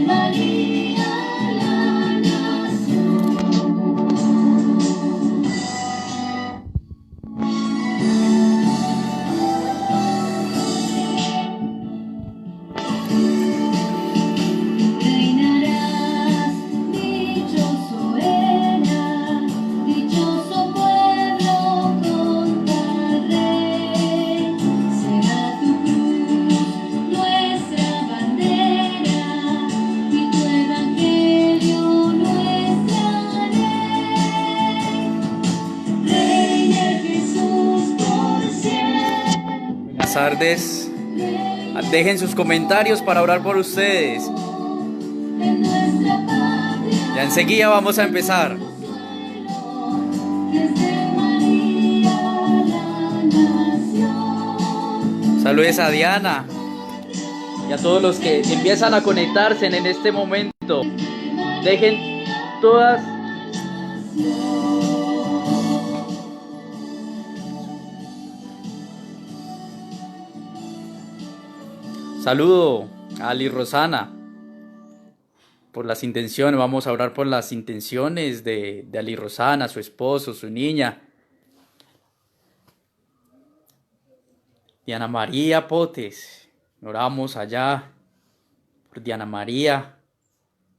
María la nación. Reinarás, dichoso era, dichoso pueblo con tal rey. Será tu cruz nuestra bandera y tu evangelio nuestra ley. Reine Jesús por siempre. Buenas tardes. Dejen sus comentarios para orar por ustedes. En nuestra patria. Ya enseguida vamos a empezar. Desde María la nación. Saludes a Diana y a todos los que empiezan a conectarse en este momento. Dejen todas. Saludo a Ali Rosana por las intenciones. Vamos a orar por las intenciones de Ali Rosana, su esposo, su niña. Diana María Potes. Oramos allá por Diana María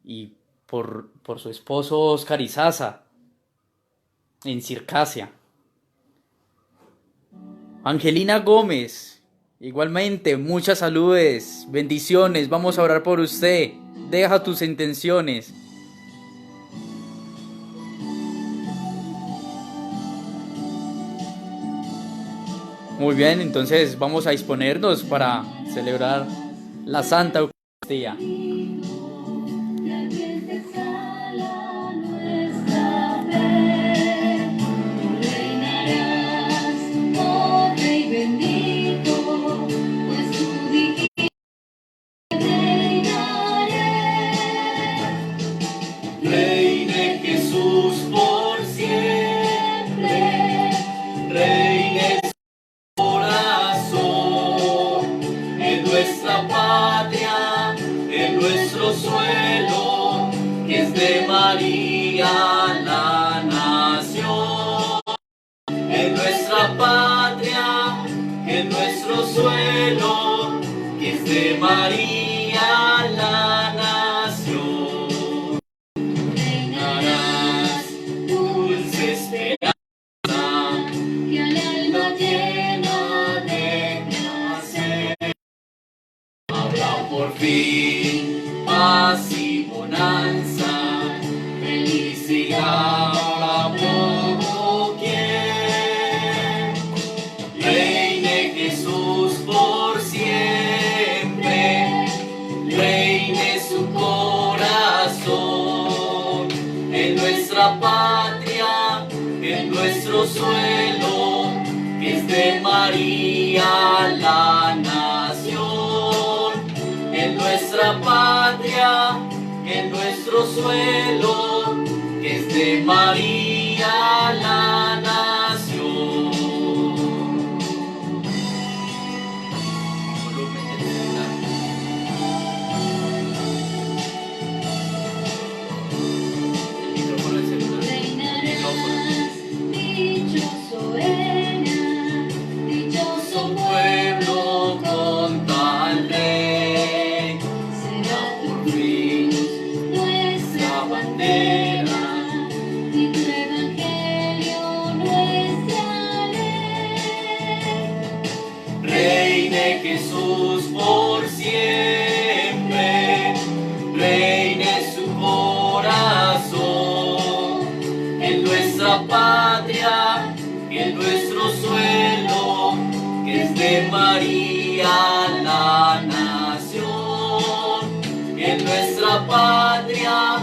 y por su esposo Oscar Izaza en Circasia. Angelina Gómez. Igualmente, muchas saludes, bendiciones, vamos a orar por usted. Deja tus intenciones. Muy bien, entonces vamos a disponernos para celebrar la Santa Eucaristía. Reine Jesús por siempre, reine su corazón, en nuestra patria, en nuestro suelo, que es de María la nación. En nuestra patria, en nuestro suelo, que es de María la nación. Dulce esperanza, que al alma llena de placer, habla por fin paz y bonanza, felicidad para todo quien. Reine Jesús por siempre, reine su corazón, en nuestra patria, en nuestro suelo, que es de María la nación. En nuestra patria, en nuestro suelo, que es de María la nación. Volumen del celular. El micrófono del celular. Reinarás, dichoso era, dichoso pueblo con tal rey. Será por fin nuestra bandera y tu evangelio nuestra ley. Reine Jesús por siempre, reine su corazón, en nuestra patria, en nuestro suelo, que es de María la nación. En nuestra patria,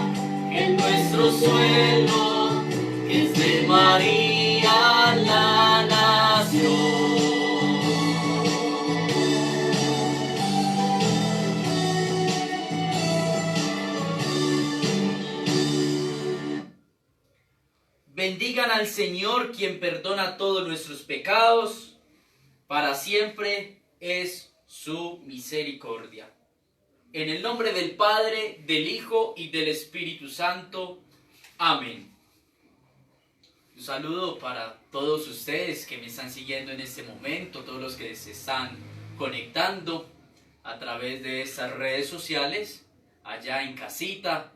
en nuestro suelo, que es de María la nación. Bendigan al Señor, quien perdona todos nuestros pecados. Para siempre es su misericordia. En el nombre del Padre, del Hijo y del Espíritu Santo. Amén. Un saludo para todos ustedes que me están siguiendo en este momento, todos los que se están conectando a través de estas redes sociales, allá en casita.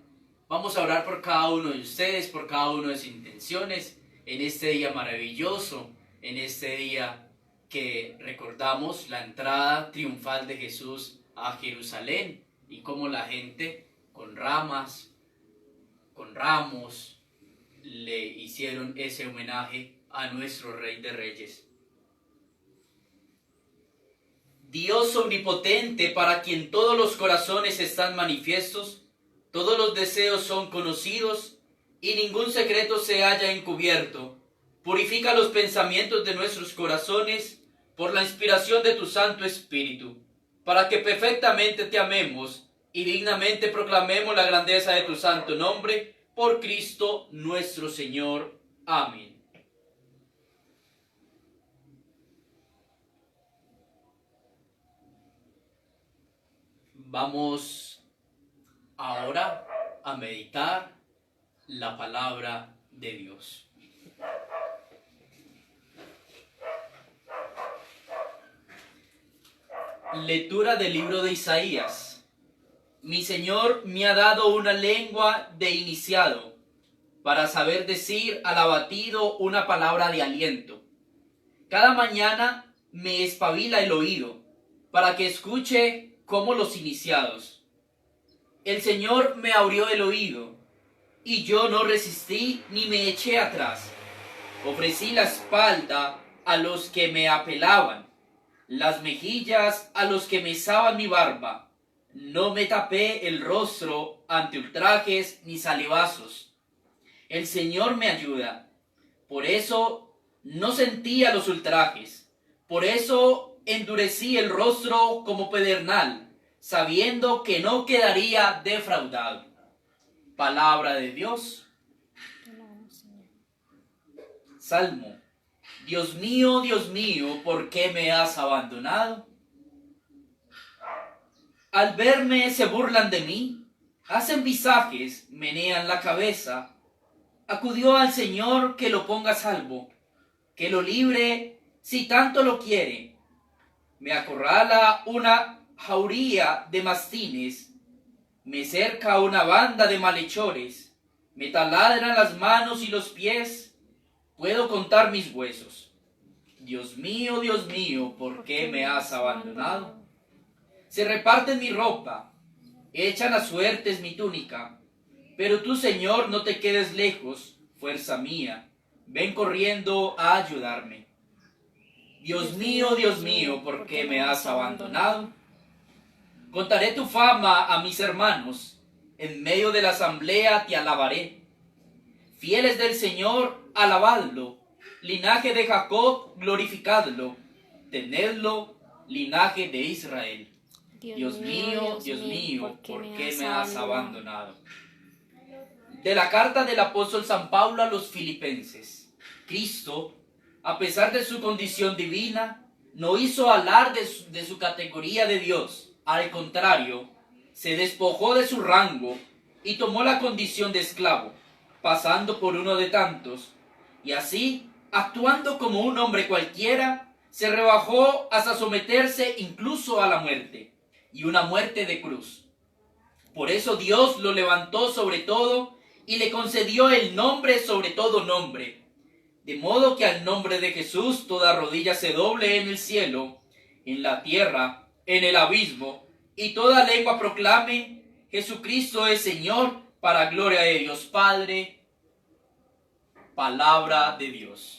Vamos a orar por cada uno de ustedes, por cada una de sus intenciones, en este día maravilloso, en este día que recordamos la entrada triunfal de Jesús a Jerusalén y cómo la gente con ramas, con ramos, le hicieron ese homenaje a nuestro Rey de Reyes. Dios omnipotente, para quien todos los corazones están manifiestos, todos los deseos son conocidos y ningún secreto se halla encubierto. Purifica los pensamientos de nuestros corazones por la inspiración de tu Santo Espíritu, para que perfectamente te amemos y dignamente proclamemos la grandeza de tu santo nombre, por Cristo nuestro Señor. Amén. Vamos ahora a meditar la palabra de Dios. Lectura del libro de Isaías. Mi Señor me ha dado una lengua de iniciado, para saber decir al abatido una palabra de aliento. Cada mañana me espabila el oído, para que escuche como los iniciados. El Señor me abrió el oído, y yo no resistí ni me eché atrás. Ofrecí la espalda a los que me apelaban, las mejillas a los que mesaban mi barba. No me tapé el rostro ante ultrajes ni salivazos. El Señor me ayuda. Por eso no sentía los ultrajes. Por eso endurecí el rostro como pedernal, sabiendo que no quedaría defraudado. Palabra de Dios. Salmo. Dios mío, ¿por qué me has abandonado? Al verme se burlan de mí, hacen visajes, menean la cabeza. Acudió al Señor que lo ponga a salvo, que lo libre si tanto lo quiere. Me acorrala una jauría de mastines, me cerca una banda de malhechores, me taladran las manos y los pies. Puedo contar mis huesos. Dios mío, ¿por qué me has abandonado? Se reparten mi ropa, echan a suertes mi túnica. Pero tú, Señor, no te quedes lejos, fuerza mía. Ven corriendo a ayudarme. Dios mío, ¿por qué me has abandonado? Contaré tu fama a mis hermanos. En medio de la asamblea te alabaré. Fieles del Señor, alabadlo. Linaje de Jacob, glorificadlo. Tenedlo, linaje de Israel. Dios mío, ¿por qué me has abandonado? De la carta del apóstol San Pablo a los Filipenses. Cristo, a pesar de su condición divina, no hizo alarde de su categoría de Dios. Al contrario, se despojó de su rango y tomó la condición de esclavo, pasando por uno de tantos, y así, actuando como un hombre cualquiera, se rebajó hasta someterse incluso a la muerte, y una muerte de cruz. Por eso Dios lo levantó sobre todo y le concedió el nombre sobre todo nombre, de modo que al nombre de Jesús toda rodilla se doble en el cielo, en la tierra, en el abismo, y toda lengua proclame: Jesucristo es Señor, para gloria de Dios Padre. Palabra de Dios.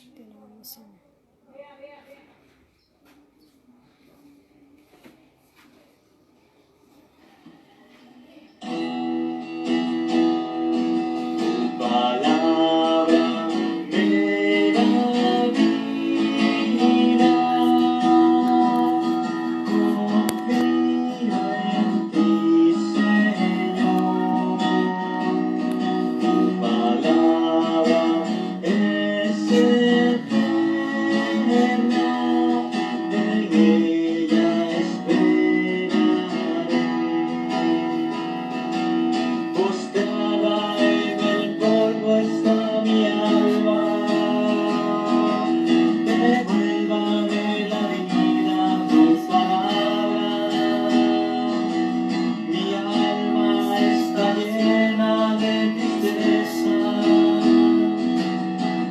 Palabra es Postrada en el polvo está mi alma. Devuélvame la vida, tus palabras. Mi alma está llena de tristeza.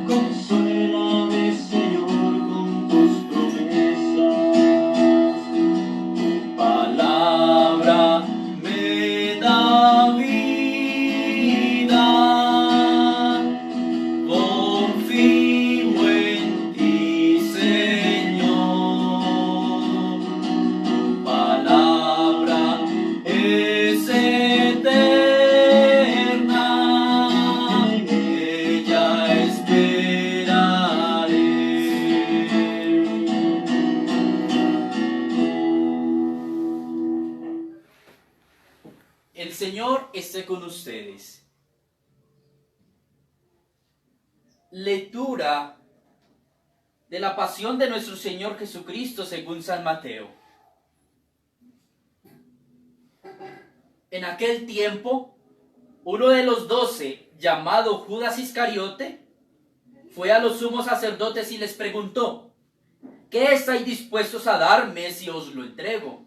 Consuélame, Señor, con tus promesas. Tu palabra me da vida. Confío en ti, Señor. Tu palabra es eterna, en ella esperaré. El Señor esté con ustedes. Lectura de la pasión de nuestro Señor Jesucristo según San Mateo. En aquel tiempo, uno de los 12, llamado Judas Iscariote, fue a los sumos sacerdotes y les preguntó: ¿qué estáis dispuestos a darme si os lo entrego?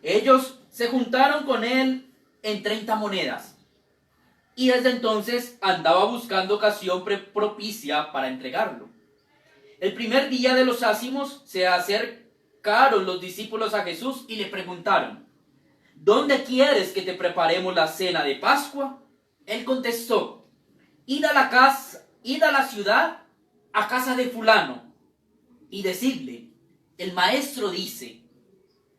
Ellos se juntaron con él en 30 monedas, y desde entonces andaba buscando ocasión propicia para entregarlo. El primer día de los ácimos se acercaron los discípulos a Jesús y le preguntaron: ¿dónde quieres que te preparemos la cena de Pascua? Él contestó: id a la ciudad, a casa de fulano, y decidle: el maestro dice,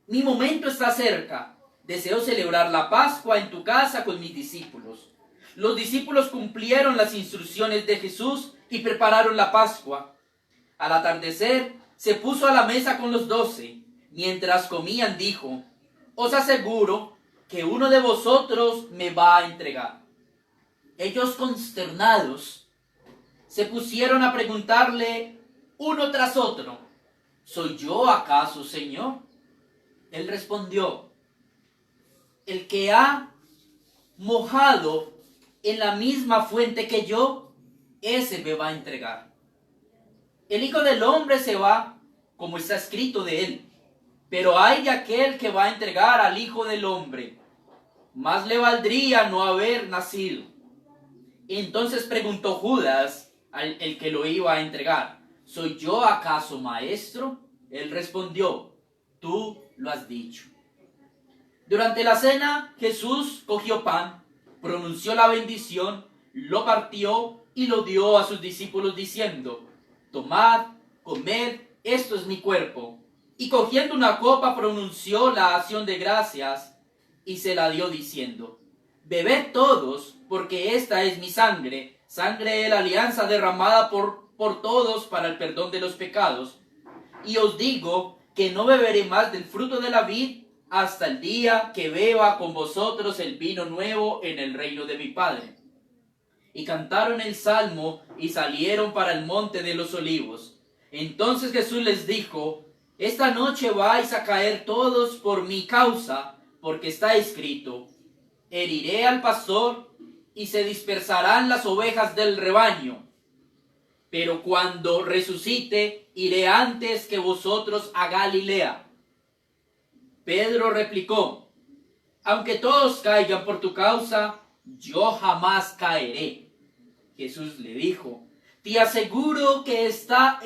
mi momento está cerca, deseo celebrar la Pascua en tu casa con mis discípulos. Los discípulos cumplieron las instrucciones de Jesús y prepararon la Pascua. Al atardecer, se puso a la mesa con los 12. Mientras comían, dijo: os aseguro que uno de vosotros me va a entregar. Ellos, consternados, se pusieron a preguntarle uno tras otro: ¿soy yo acaso, Señor? Él respondió: el que ha mojado en la misma fuente que yo, ese me va a entregar. El Hijo del Hombre se va, como está escrito de él, pero ay de aquel que va a entregar al Hijo del Hombre. Más le valdría no haber nacido. Entonces preguntó Judas, el que lo iba a entregar: ¿soy yo acaso, maestro? Él respondió: tú lo has dicho. Durante la cena, Jesús cogió pan, pronunció la bendición, lo partió y lo dio a sus discípulos diciendo: tomad, comed, esto es mi cuerpo. Y cogiendo una copa pronunció la acción de gracias y se la dio diciendo: bebed todos, porque esta es mi sangre, sangre de la alianza derramada por todos para el perdón de los pecados. Y os digo que no beberé más del fruto de la vid hasta el día que beba con vosotros el vino nuevo en el reino de mi Padre. Y cantaron el salmo y salieron para el monte de los olivos. Entonces Jesús les dijo: esta noche vais a caer todos por mi causa, porque está escrito: heriré al pastor y se dispersarán las ovejas del rebaño. Pero cuando resucite, iré antes que vosotros a Galilea. Pedro replicó: aunque todos caigan por tu causa, yo jamás caeré. Jesús le dijo: te aseguro que esta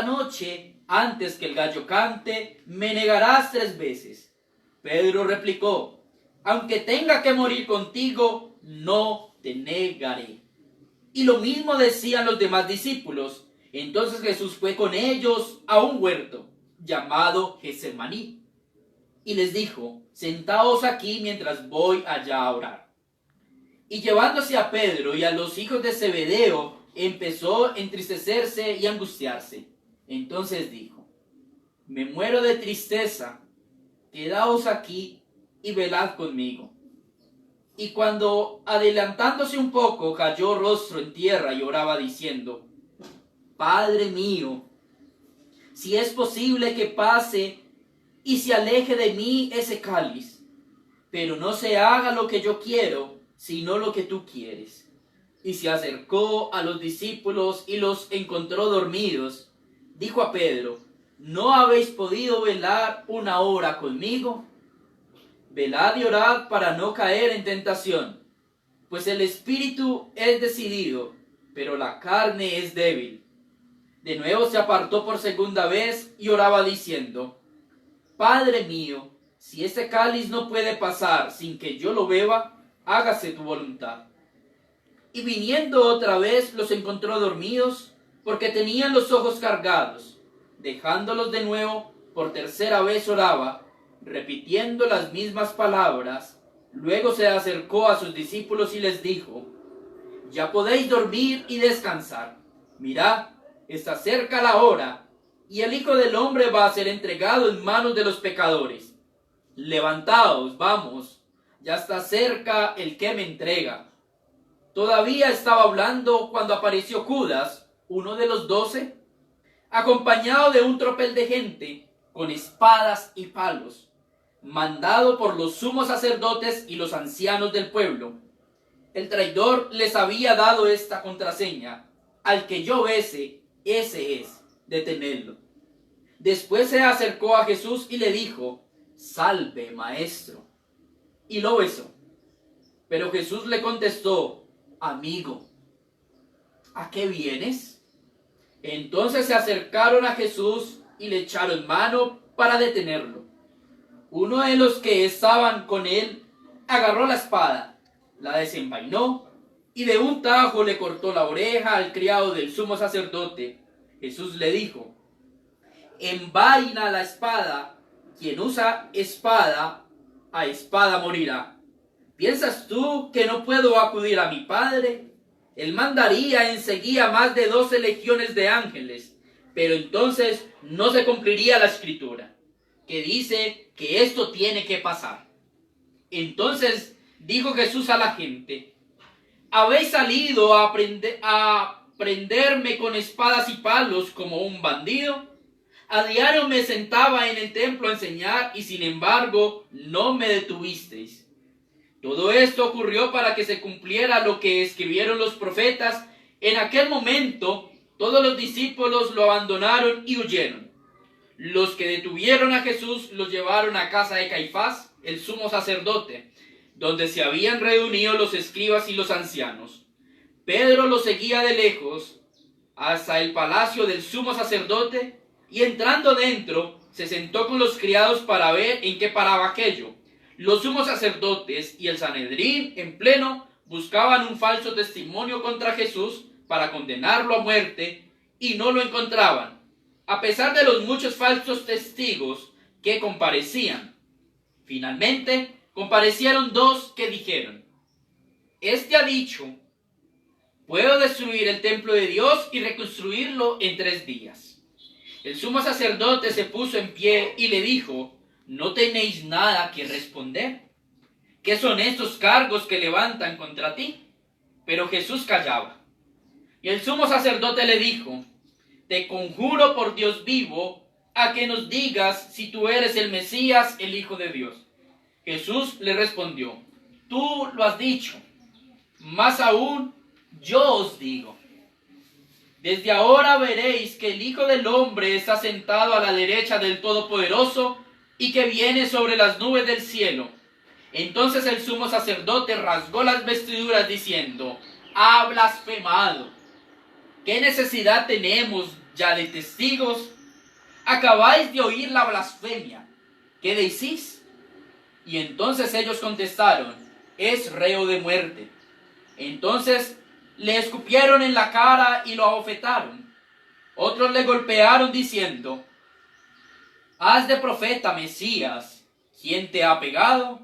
noche, antes que el gallo cante, me negarás 3 veces. Pedro replicó: aunque tenga que morir contigo, no te negaré. Y lo mismo decían los demás discípulos. Entonces Jesús fue con ellos a un huerto llamado Getsemaní y les dijo: sentaos aquí mientras voy allá a orar. Y llevándose a Pedro y a los hijos de Zebedeo, empezó a entristecerse y angustiarse. Entonces dijo: me muero de tristeza, quedaos aquí y velad conmigo. Y cuando, adelantándose un poco, cayó rostro en tierra y oraba diciendo: Padre mío, si es posible que pase y se aleje de mí ese cáliz, pero no se haga lo que yo quiero, sino lo que tú quieres. Y se acercó a los discípulos y los encontró dormidos. Dijo a Pedro: ¿no habéis podido velar una hora conmigo? Velad y orad para no caer en tentación, pues el espíritu es decidido, pero la carne es débil. De nuevo se apartó por segunda vez y oraba diciendo: Padre mío, si este cáliz no puede pasar sin que yo lo beba, hágase tu voluntad. Y viniendo otra vez los encontró dormidos, porque tenían los ojos cargados. Dejándolos de nuevo, por tercera vez oraba, repitiendo las mismas palabras. Luego se acercó a sus discípulos y les dijo: ya podéis dormir y descansar. Mirad, está cerca la hora, y el Hijo del Hombre va a ser entregado en manos de los pecadores. Levantaos, vamos, ya está cerca el que me entrega. Todavía estaba hablando cuando apareció Judas, uno de los 12, acompañado de un tropel de gente, con espadas y palos, mandado por los sumos sacerdotes y los ancianos del pueblo. El traidor les había dado esta contraseña: al que yo bese, ese es, detenedlo. Después se acercó a Jesús y le dijo: salve, maestro. Y lo besó. Pero Jesús le contestó: amigo, ¿a qué vienes? Entonces se acercaron a Jesús y le echaron mano para detenerlo. Uno de los que estaban con él agarró la espada, la desenvainó y de un tajo le cortó la oreja al criado del sumo sacerdote. Jesús le dijo: envaina la espada, quien usa espada, a espada morirá. ¿Piensas tú que no puedo acudir a mi Padre? Él mandaría enseguida más de 12 legiones de ángeles, pero entonces no se cumpliría la escritura, que dice que esto tiene que pasar. Entonces dijo Jesús a la gente: ¿habéis salido a prenderme con espadas y palos como un bandido? A diario me sentaba en el templo a enseñar y sin embargo no me detuvisteis. Todo esto ocurrió para que se cumpliera lo que escribieron los profetas. En aquel momento todos los discípulos lo abandonaron y huyeron. Los que detuvieron a Jesús los llevaron a casa de Caifás, el sumo sacerdote, donde se habían reunido los escribas y los ancianos. Pedro lo seguía de lejos hasta el palacio del sumo sacerdote y entrando dentro se sentó con los criados para ver en qué paraba aquello. Los sumos sacerdotes y el Sanedrín en pleno buscaban un falso testimonio contra Jesús para condenarlo a muerte y no lo encontraban, a pesar de los muchos falsos testigos que comparecían. Finalmente comparecieron 2 que dijeron: este ha dicho: puedo destruir el templo de Dios y reconstruirlo en 3 días. El sumo sacerdote se puso en pie y le dijo: ¿no tenéis nada que responder? ¿Qué son estos cargos que levantan contra ti? Pero Jesús callaba. Y el sumo sacerdote le dijo: te conjuro por Dios vivo a que nos digas si tú eres el Mesías, el Hijo de Dios. Jesús le respondió: tú lo has dicho. Más aún, yo os digo: desde ahora veréis que el Hijo del Hombre está sentado a la derecha del Todopoderoso y que viene sobre las nubes del cielo. Entonces el sumo sacerdote rasgó las vestiduras diciendo: ha blasfemado. ¿Qué necesidad tenemos ya de testigos? Acabáis de oír la blasfemia. ¿Qué decís? Y entonces ellos contestaron: es reo de muerte. Entonces le escupieron en la cara y lo abofetaron. Otros le golpearon diciendo: haz de profeta, Mesías. ¿Quién te ha pegado?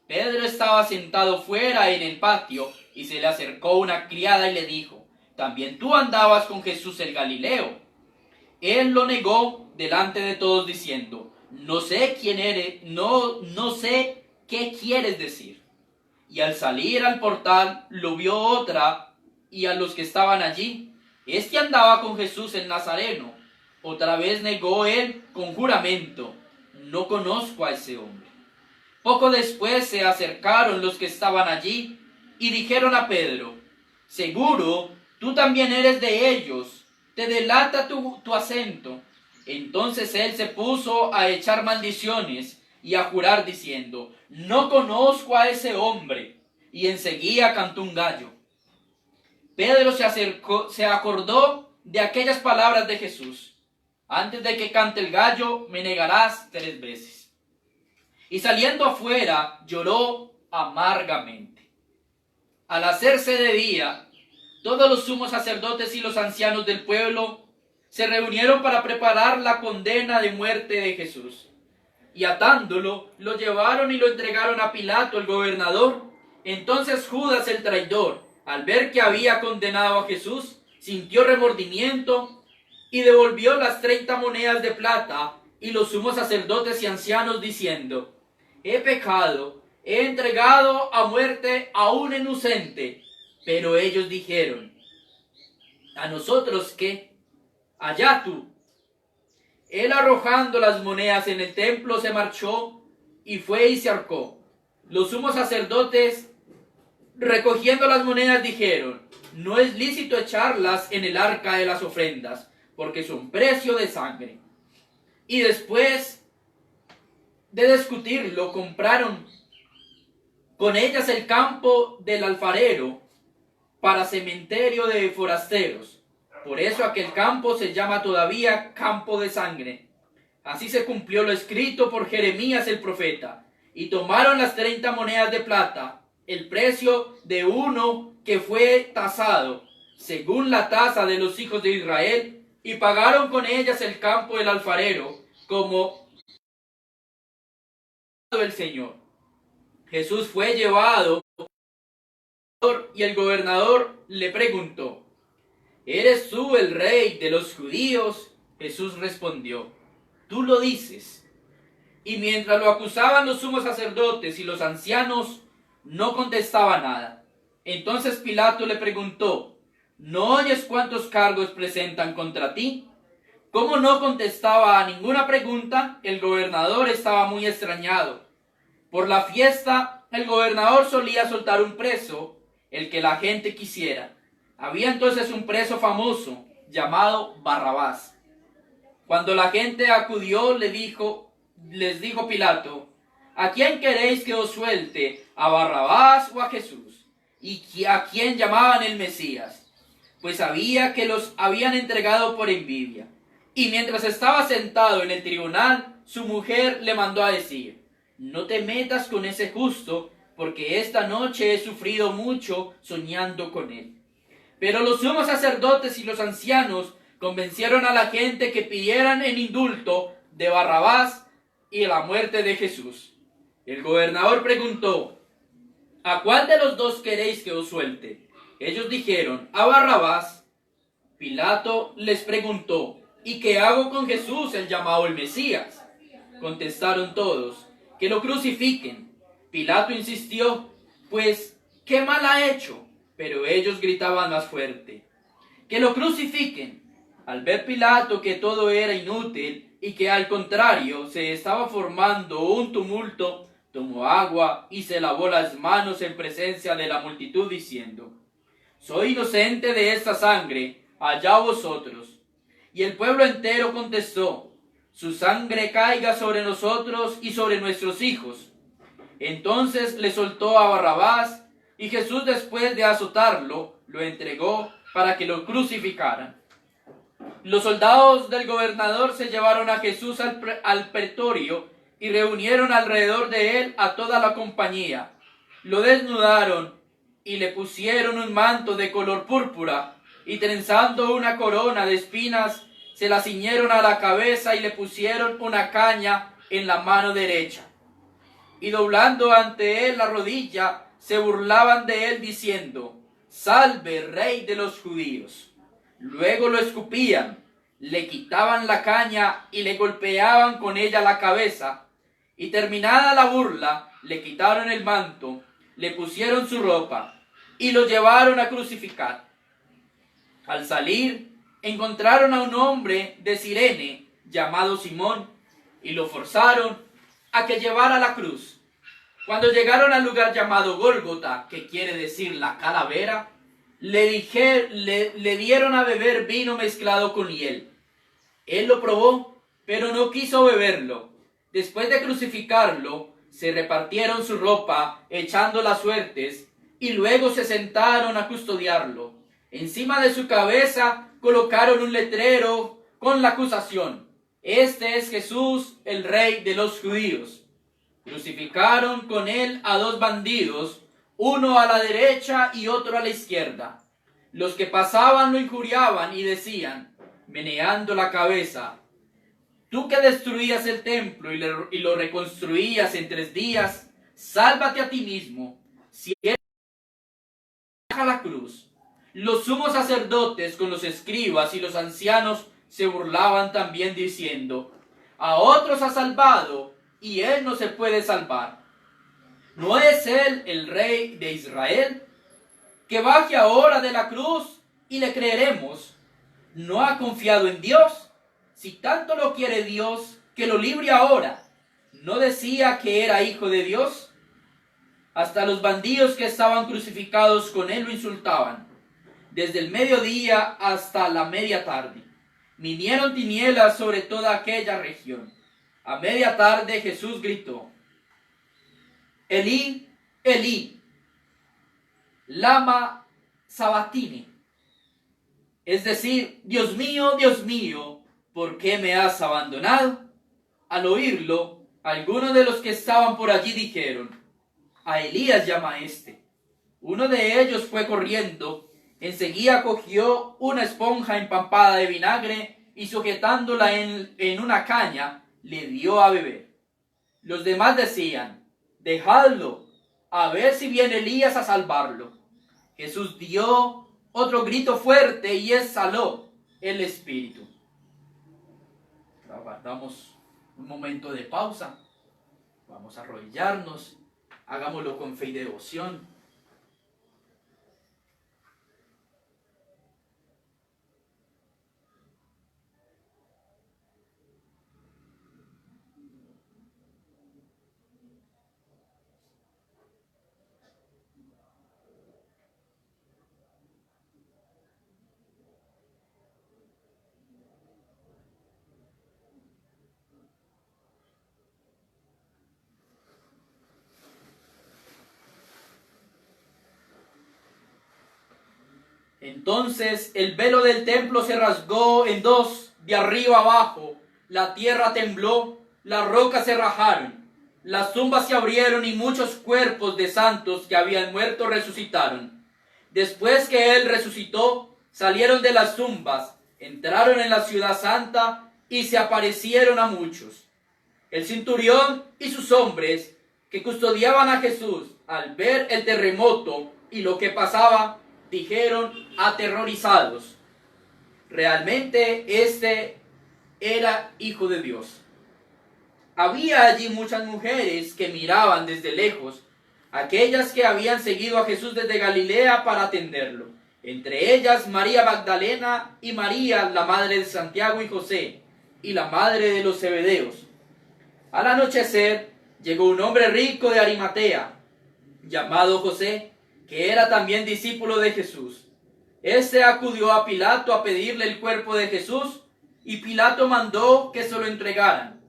Pedro estaba sentado fuera en el patio y se le acercó una criada y le dijo: también tú andabas con Jesús el Galileo. Él lo negó delante de todos diciendo: no sé quién eres, no sé qué quieres decir. Y al salir al portal lo vio otra y a los que estaban allí: este andaba con Jesús el Nazareno. Otra vez negó él con juramento: no conozco a ese hombre. Poco después se acercaron los que estaban allí y dijeron a Pedro: seguro, tú también eres de ellos, te delata tu acento. Entonces él se puso a echar maldiciones y a jurar diciendo: no conozco a ese hombre. Y enseguida cantó un gallo. Pedro se acordó de aquellas palabras de Jesús: antes de que cante el gallo, me negarás 3 veces. Y saliendo afuera, lloró amargamente. Al hacerse de día, todos los sumos sacerdotes y los ancianos del pueblo se reunieron para preparar la condena de muerte de Jesús. Y atándolo, lo llevaron y lo entregaron a Pilato, el gobernador. Entonces Judas, el traidor, al ver que había condenado a Jesús, sintió remordimiento y devolvió las 30 monedas de plata y los sumos sacerdotes y ancianos, diciendo: he pecado, he entregado a muerte a un inocente. Pero ellos dijeron: ¿a nosotros qué? Allá tú. Él, arrojando las monedas en el templo, se marchó y fue y se ahorcó. Los sumos sacerdotes, recogiendo las monedas, dijeron: no es lícito echarlas en el arca de las ofrendas, porque son precio de sangre. Y después de discutirlo, compraron con ellas el campo del alfarero para cementerio de forasteros. Por eso aquel campo se llama todavía campo de sangre. Así se cumplió lo escrito por Jeremías el profeta. Y tomaron las 30 monedas de plata, el precio de uno que fue tasado, según la tasa de los hijos de Israel, y pagaron con ellas el campo del alfarero, como el Señor. Jesús fue llevado y el gobernador le preguntó: ¿eres tú el rey de los judíos? Jesús respondió: tú lo dices. Y mientras lo acusaban los sumos sacerdotes y los ancianos, no contestaba nada. Entonces Pilato le preguntó: ¿no oyes cuántos cargos presentan contra ti? Como no contestaba a ninguna pregunta, el gobernador estaba muy extrañado. Por la fiesta, el gobernador solía soltar un preso, el que la gente quisiera. Había entonces un preso famoso, llamado Barrabás. Cuando la gente acudió, les dijo Pilato: ¿a quién queréis que os suelte? ¿A Barrabás o a Jesús? ¿Y a quién llamaban el Mesías? Pues sabía que los habían entregado por envidia. Y mientras estaba sentado en el tribunal, su mujer le mandó a decir: no te metas con ese justo, porque esta noche he sufrido mucho soñando con él. Pero los sumos sacerdotes y los ancianos convencieron a la gente que pidieran el indulto de Barrabás y la muerte de Jesús. El gobernador preguntó: ¿a cuál de los dos queréis que os suelte? Ellos dijeron: a Barrabás. Pilato les preguntó: ¿y qué hago con Jesús, el llamado el Mesías? Contestaron todos: que lo crucifiquen. Pilato insistió: pues, ¿qué mal ha hecho? Pero ellos gritaban más fuerte: que lo crucifiquen. Al ver Pilato que todo era inútil y que al contrario se estaba formando un tumulto, tomó agua y se lavó las manos en presencia de la multitud, diciendo: soy inocente de esta sangre, allá vosotros. Y el pueblo entero contestó: su sangre caiga sobre nosotros y sobre nuestros hijos. Entonces le soltó a Barrabás, y Jesús, después de azotarlo, lo entregó para que lo crucificaran. Los soldados del gobernador se llevaron a Jesús al pretorio y reunieron alrededor de él a toda la compañía. Lo desnudaron y le pusieron un manto de color púrpura, y trenzando una corona de espinas, se la ciñeron a la cabeza y le pusieron una caña en la mano derecha. Y doblando ante él la rodilla, se burlaban de él diciendo: salve, rey de los judíos. Luego lo escupían, le quitaban la caña y le golpeaban con ella la cabeza. Y terminada la burla, le quitaron el manto, le pusieron su ropa y lo llevaron a crucificar. Al salir, encontraron a un hombre de Cirene llamado Simón y lo forzaron a que llevara la cruz. Cuando llegaron al lugar llamado Gólgota, que quiere decir la calavera, le dieron a beber vino mezclado con hiel. Él lo probó, pero no quiso beberlo. Después de crucificarlo, se repartieron su ropa, echando las suertes, y luego se sentaron a custodiarlo. Encima de su cabeza colocaron un letrero con la acusación: "Este es Jesús, el Rey de los judíos". Crucificaron con él a 2 bandidos, uno a la derecha y otro a la izquierda. Los que pasaban lo injuriaban y decían, meneando la cabeza: "Tú que destruías el templo y lo reconstruías en 3 días, sálvate a ti mismo. Si eres a la cruz". Los sumos sacerdotes con los escribas y los ancianos se burlaban también diciendo: "A otros ha salvado, y él no se puede salvar. ¿No es él el Rey de Israel? Que baje ahora de la cruz y le creeremos. ¿No ha confiado en Dios? Si tanto lo quiere Dios, que lo libre ahora. ¿No decía que era hijo de Dios?". Hasta los bandidos que estaban crucificados con él lo insultaban. Desde el mediodía hasta la media tarde vinieron tinieblas sobre toda aquella región. A media tarde Jesús gritó: "Elí, Elí, lama sabatini", es decir, Dios mío, ¿por qué me has abandonado? Al oírlo, algunos de los que estaban por allí dijeron: "A Elías llama este". Uno de ellos fue corriendo, enseguida cogió una esponja empampada de vinagre y sujetándola en una caña, le dio a beber. Los demás decían: "Dejadlo, a ver si viene Elías a salvarlo". Jesús dio otro grito fuerte y exhaló el espíritu. Damos un momento de pausa. Vamos a arrodillarnos. Hagámoslo con fe y devoción. Entonces el velo del templo se rasgó en 2, de arriba abajo. La tierra tembló, las rocas se rajaron, las tumbas se abrieron y muchos cuerpos de santos que habían muerto resucitaron. Después que él resucitó, salieron de las tumbas, entraron en la ciudad santa y se aparecieron a muchos. El centurión y sus hombres que custodiaban a Jesús, al ver el terremoto y lo que pasaba, dijeron aterrorizados: "Realmente este era hijo de Dios". Había allí muchas mujeres que miraban desde lejos, aquellas que habían seguido a Jesús desde Galilea para atenderlo. Entre ellas María Magdalena y María, la madre de Santiago y José, y la madre de los Zebedeos. Al anochecer llegó un hombre rico de Arimatea, llamado José, que era también discípulo de Jesús. Este acudió a Pilato a pedirle el cuerpo de Jesús, y Pilato mandó que se lo entregaran.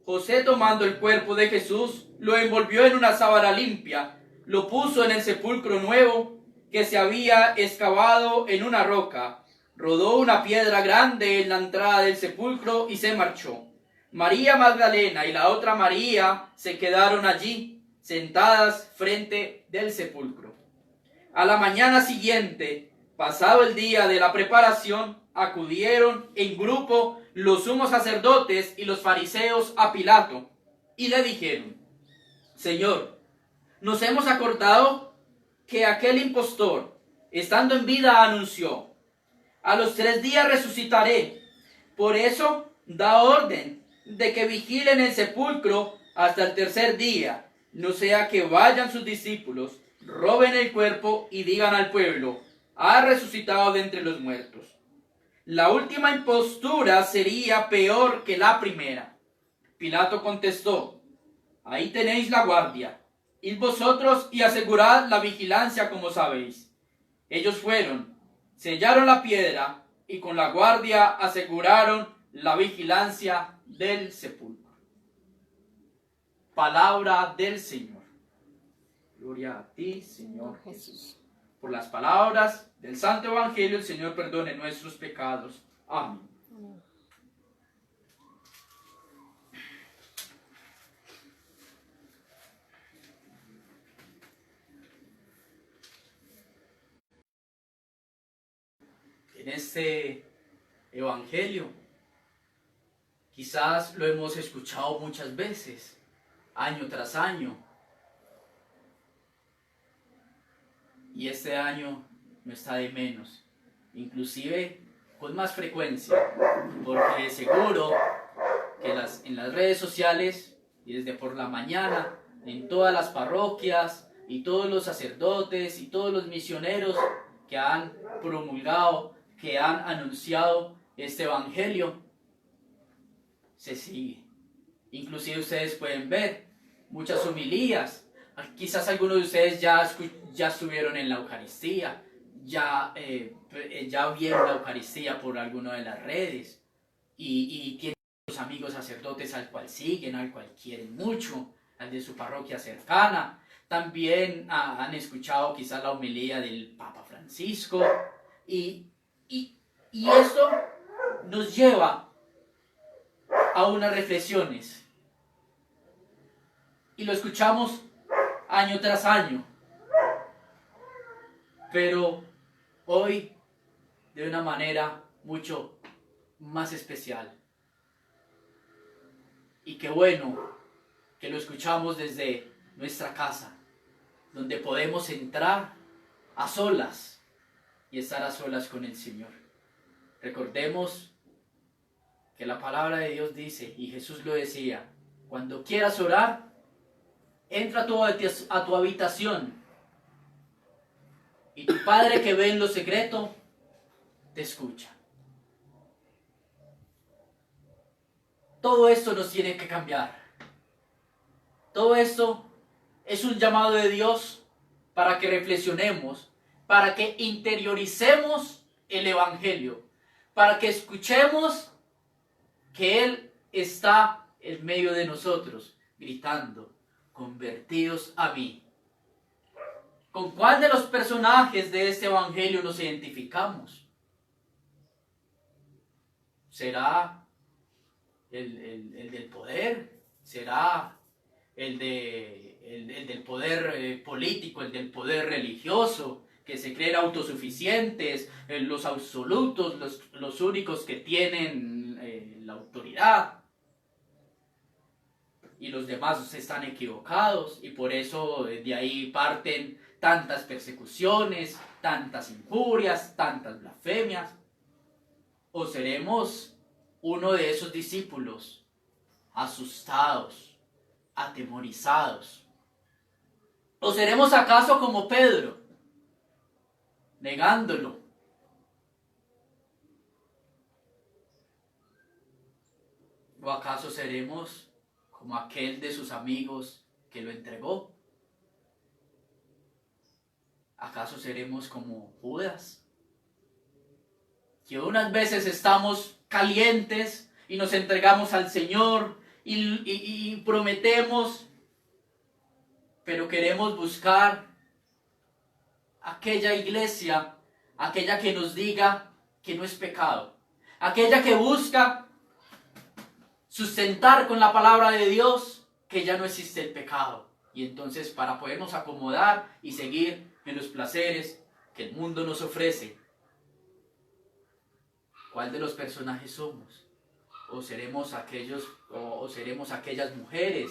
José, tomando el cuerpo de Jesús, lo envolvió en una sábana limpia, lo puso en el sepulcro nuevo que se había excavado en una roca, rodó una piedra grande en la entrada del sepulcro y se marchó. María Magdalena y la otra María se quedaron allí, sentadas frente del sepulcro. A la mañana siguiente, pasado el día de la preparación, acudieron en grupo los sumos sacerdotes y los fariseos a Pilato y le dijeron: "Señor, nos hemos acordado que aquel impostor, estando en vida, anunció: a los 3 días resucitaré. Por eso da orden de que vigilen el sepulcro hasta el 3er día, no sea que vayan sus discípulos, roben el cuerpo y digan al pueblo: ha resucitado de entre los muertos. La última impostura sería peor que la primera". Pilato contestó: "Ahí tenéis la guardia". Id vosotros y asegurad la vigilancia como sabéis. Ellos fueron, sellaron la piedra y con la guardia aseguraron la vigilancia del sepulcro. Palabra del Señor. Gloria a ti, Señor Jesús. Por las palabras del Santo Evangelio, el Señor perdone nuestros pecados. Amén. En este Evangelio, quizás lo hemos escuchado muchas veces, año tras año. Y este año no está de menos, inclusive con más frecuencia, porque seguro que en las redes sociales y desde por la mañana, en todas las parroquias y todos los sacerdotes y todos los misioneros que han promulgado, que han anunciado este Evangelio, se sigue. Inclusive ustedes pueden ver muchas homilías. Quizás algunos de ustedes ya estuvieron en la Eucaristía, ya vieron la Eucaristía por alguna de las redes y tienen sus amigos sacerdotes al cual siguen, al cual quieren mucho, al de su parroquia cercana. También han escuchado quizás la homilía del Papa Francisco y esto nos lleva a unas reflexiones y lo escuchamos año tras año, pero hoy de una manera mucho más especial. Y qué bueno que lo escuchamos desde nuestra casa, donde podemos entrar a solas y estar a solas con el Señor. Recordemos que la palabra de Dios dice, y Jesús lo decía, cuando quieras orar, entra a tu habitación y tu Padre que ve en lo secreto te escucha. Todo esto nos tiene que cambiar. Todo esto es un llamado de Dios para que reflexionemos, para que interioricemos el Evangelio, para que escuchemos que Él está en medio de nosotros, gritando, convertidos a mí. ¿Con cuál de los personajes de este Evangelio nos identificamos? ¿Será el del poder? ¿Será el del poder político, el del poder religioso, que se creen autosuficientes, los absolutos, los únicos que tienen la autoridad? Y los demás están equivocados y por eso de ahí parten tantas persecuciones, tantas injurias, tantas blasfemias. ¿O seremos uno de esos discípulos asustados, atemorizados? ¿O seremos acaso como Pedro, negándolo? ¿O acaso seremos como aquel de sus amigos que lo entregó? ¿Acaso seremos como Judas, que unas veces estamos calientes y nos entregamos al Señor y prometemos, pero queremos buscar aquella iglesia, aquella que nos diga que no es pecado, aquella que busca sustentar con la palabra de Dios que ya no existe el pecado? Y entonces, para podernos acomodar y seguir en los placeres que el mundo nos ofrece, ¿cuál de los personajes somos? ¿O seremos aquellas mujeres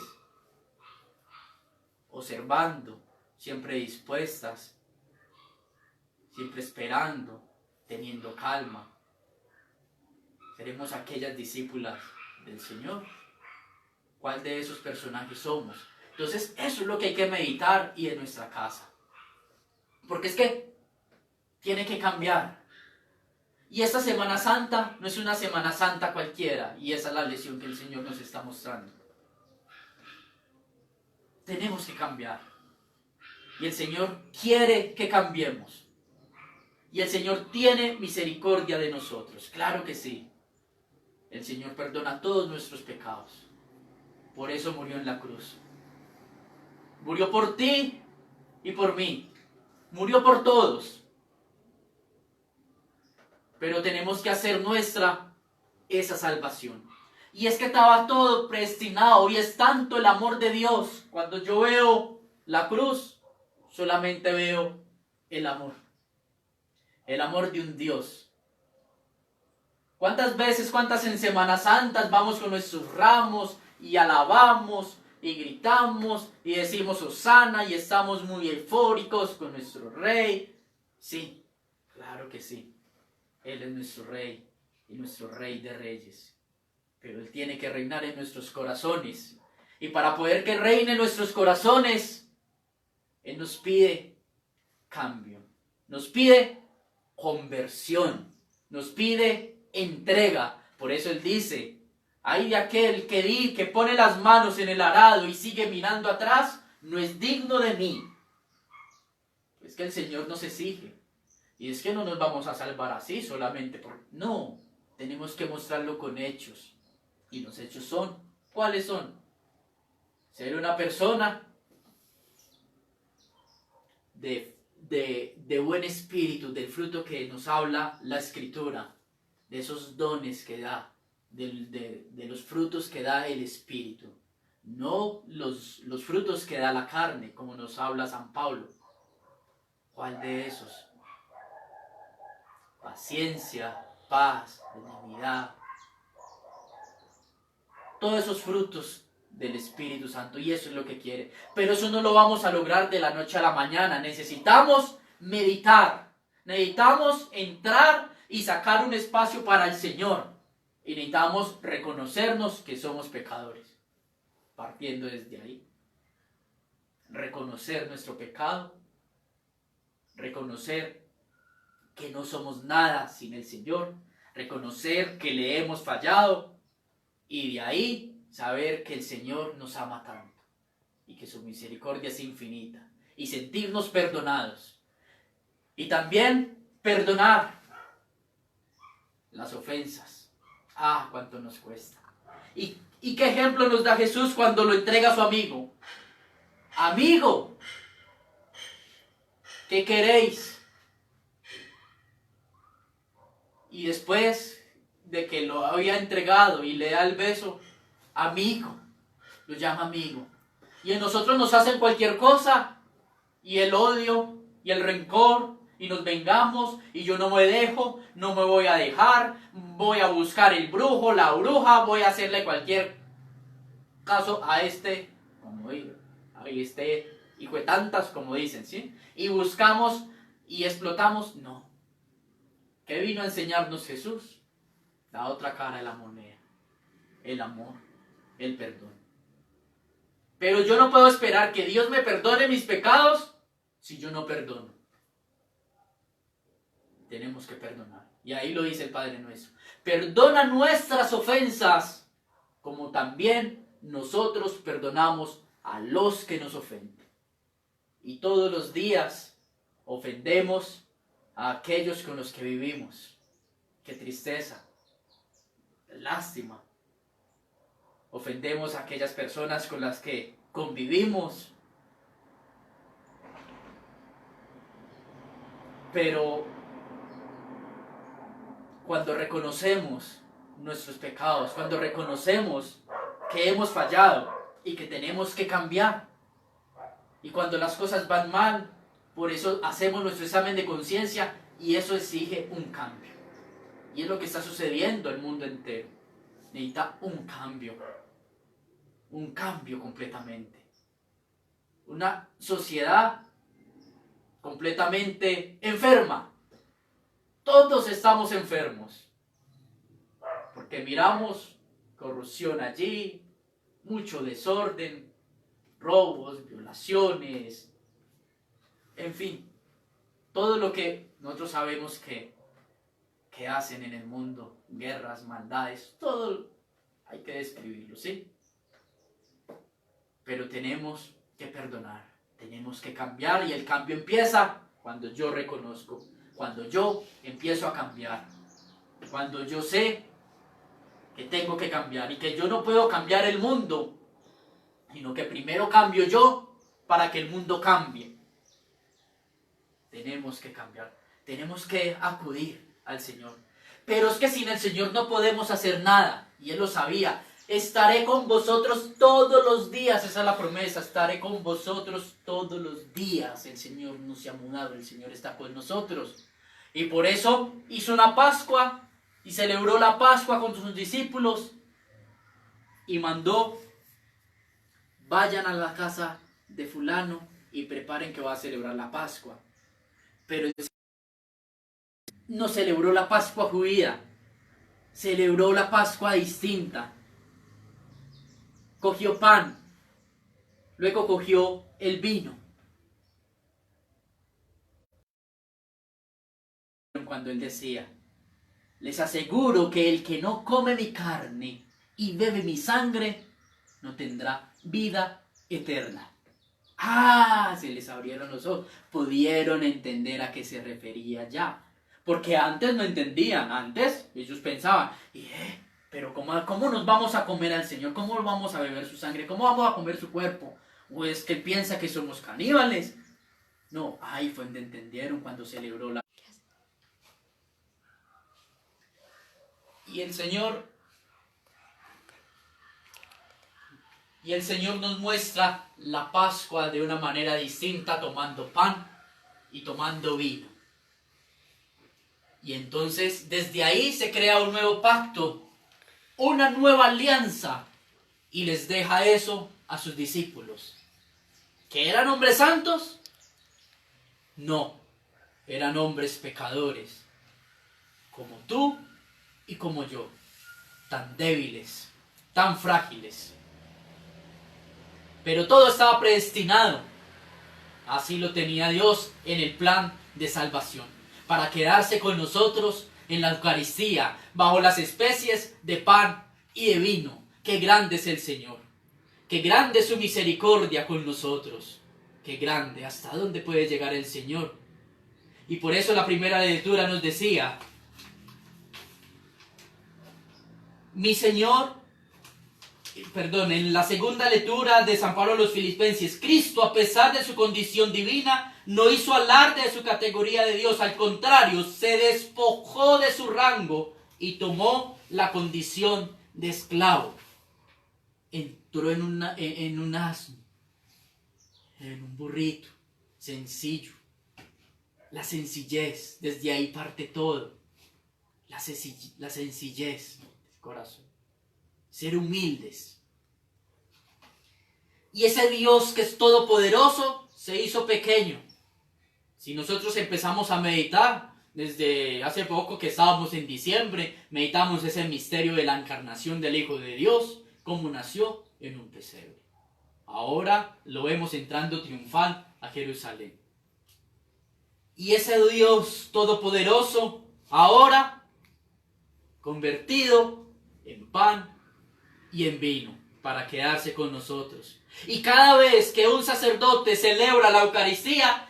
observando, siempre dispuestas, siempre esperando, teniendo calma? ¿Seremos aquellas discípulas del Señor? ¿Cuál de esos personajes somos? Entonces, eso es lo que hay que meditar y en nuestra casa. Porque es que tiene que cambiar. Y esta Semana Santa no es una Semana Santa cualquiera, y esa es la lección que el Señor nos está mostrando. Tenemos que cambiar. Y el Señor quiere que cambiemos. Y el Señor tiene misericordia de nosotros. Claro que sí. El Señor perdona todos nuestros pecados. Por eso murió en la cruz. Murió por ti y por mí. Murió por todos. Pero tenemos que hacer nuestra esa salvación. Y es que estaba todo predestinado. Y es tanto el amor de Dios. Cuando yo veo la cruz, solamente veo el amor. El amor de un Dios. ¿Cuántas veces, cuántas en Semanas Santas vamos con nuestros ramos y alabamos y gritamos y decimos Hosana y estamos muy eufóricos con nuestro Rey? Sí, claro que sí. Él es nuestro Rey y nuestro Rey de Reyes. Pero Él tiene que reinar en nuestros corazones. Y para poder que reine en nuestros corazones, Él nos pide cambio. Nos pide conversión. Nos pide entrega. Por eso Él dice, ay de aquel que pone las manos en el arado y sigue mirando atrás, no es digno de mí. Es que el Señor nos exige. Y es que no nos vamos a salvar así solamente no, tenemos que mostrarlo con hechos. Y los hechos son, ¿cuáles son? Ser una persona de buen espíritu, del fruto que nos habla la Escritura, de esos dones que da, de los frutos que da el Espíritu, no los frutos que da la carne, como nos habla San Pablo. ¿Cuál de esos? Paciencia, paz, benignidad, todos esos frutos del Espíritu Santo, y eso es lo que quiere. Pero eso no lo vamos a lograr de la noche a la mañana. Necesitamos meditar, necesitamos entrar y sacar un espacio para el Señor, y necesitamos reconocernos que somos pecadores, partiendo desde ahí. Reconocer nuestro pecado, reconocer que no somos nada sin el Señor, reconocer que le hemos fallado, y de ahí saber que el Señor nos ama tanto y que su misericordia es infinita, y sentirnos perdonados. Y también perdonar las ofensas. Ah, cuánto nos cuesta. ¿Y qué ejemplo nos da Jesús cuando lo entrega a su amigo? Amigo, ¿qué queréis? Y después de que lo había entregado y le da el beso, amigo, lo llama amigo. Y en nosotros nos hacen cualquier cosa, y el odio, y el rencor, y nos vengamos, y yo no me dejo, no me voy a dejar, voy a buscar el brujo, la bruja, voy a hacerle cualquier caso a este hijo de tantas, como dicen, ¿sí? Y buscamos y explotamos, no. ¿Qué vino a enseñarnos Jesús? La otra cara de la moneda, el amor, el perdón. Pero yo no puedo esperar que Dios me perdone mis pecados si yo no perdono. Tenemos que perdonar. Y ahí lo dice el Padre Nuestro. Perdona nuestras ofensas, como también nosotros perdonamos a los que nos ofenden. Y todos los días ofendemos a aquellos con los que vivimos. Qué tristeza. Lástima. Ofendemos a aquellas personas con las que convivimos. Pero cuando reconocemos nuestros pecados, cuando reconocemos que hemos fallado y que tenemos que cambiar, y cuando las cosas van mal, por eso hacemos nuestro examen de conciencia, y eso exige un cambio. Y es lo que está sucediendo en el mundo entero. Necesita un cambio completamente. Una sociedad completamente enferma. Todos estamos enfermos, porque miramos corrupción allí, mucho desorden, robos, violaciones, en fin, todo lo que nosotros sabemos que hacen en el mundo, guerras, maldades, todo hay que describirlo, ¿sí? Pero tenemos que perdonar, Tenemos que cambiar y el cambio empieza cuando yo reconozco, cuando yo empiezo a cambiar, cuando yo sé que tengo que cambiar y que yo no puedo cambiar el mundo, sino que primero cambio yo para que el mundo cambie. Tenemos que cambiar, tenemos que acudir al Señor. Pero es que sin el Señor no podemos hacer nada, y Él lo sabía. Estaré con vosotros todos los días, esa es la promesa, estaré con vosotros todos los días. El Señor no se ha mudado, el Señor está con nosotros. Y por eso hizo una Pascua y celebró la Pascua con sus discípulos y mandó: vayan a la casa de fulano y preparen que va a celebrar la Pascua. Pero no celebró la Pascua judía, celebró la Pascua distinta. Cogió pan, luego cogió el vino. Cuando él decía: les aseguro que el que no come mi carne y bebe mi sangre no tendrá vida eterna. Se les abrieron los ojos, pudieron entender a qué se refería ya. Porque antes no entendían, antes ellos pensaban: pero ¿cómo nos vamos a comer al Señor? ¿Cómo vamos a beber su sangre? ¿Cómo vamos a comer su cuerpo? ¿O es que piensa que somos caníbales? No, ahí fue donde entendieron cuando celebró la... Y el Señor nos muestra la Pascua de una manera distinta, tomando pan y tomando vino. Y entonces desde ahí se crea un nuevo pacto, una nueva alianza, y les deja eso a sus discípulos. ¿Que eran hombres santos? No, eran hombres pecadores, como tú y como yo, tan débiles, tan frágiles. Pero todo estaba predestinado. Así lo tenía Dios en el plan de salvación, para quedarse con nosotros en la Eucaristía, bajo las especies de pan y de vino. ¡Qué grande es el Señor! ¡Qué grande es su misericordia con nosotros! ¡Qué grande! ¿Hasta dónde puede llegar el Señor? Y por eso la primera lectura nos decía: en la segunda lectura de San Pablo a los Filipenses, Cristo, a pesar de su condición divina, no hizo alarde de su categoría de Dios. Al contrario, se despojó de su rango y tomó la condición de esclavo. Entró en un asno, en un burrito, sencillo. La sencillez, desde ahí parte todo. La sencillez del corazón. Ser humildes. Y ese Dios que es todopoderoso se hizo pequeño. Si nosotros empezamos a meditar, desde hace poco que estábamos en diciembre, meditamos ese misterio de la encarnación del Hijo de Dios, cómo nació en un pesebre. Ahora lo vemos entrando triunfal a Jerusalén. Y ese Dios todopoderoso, ahora convertido en pan y en vino, para quedarse con nosotros. Y cada vez que un sacerdote celebra la Eucaristía,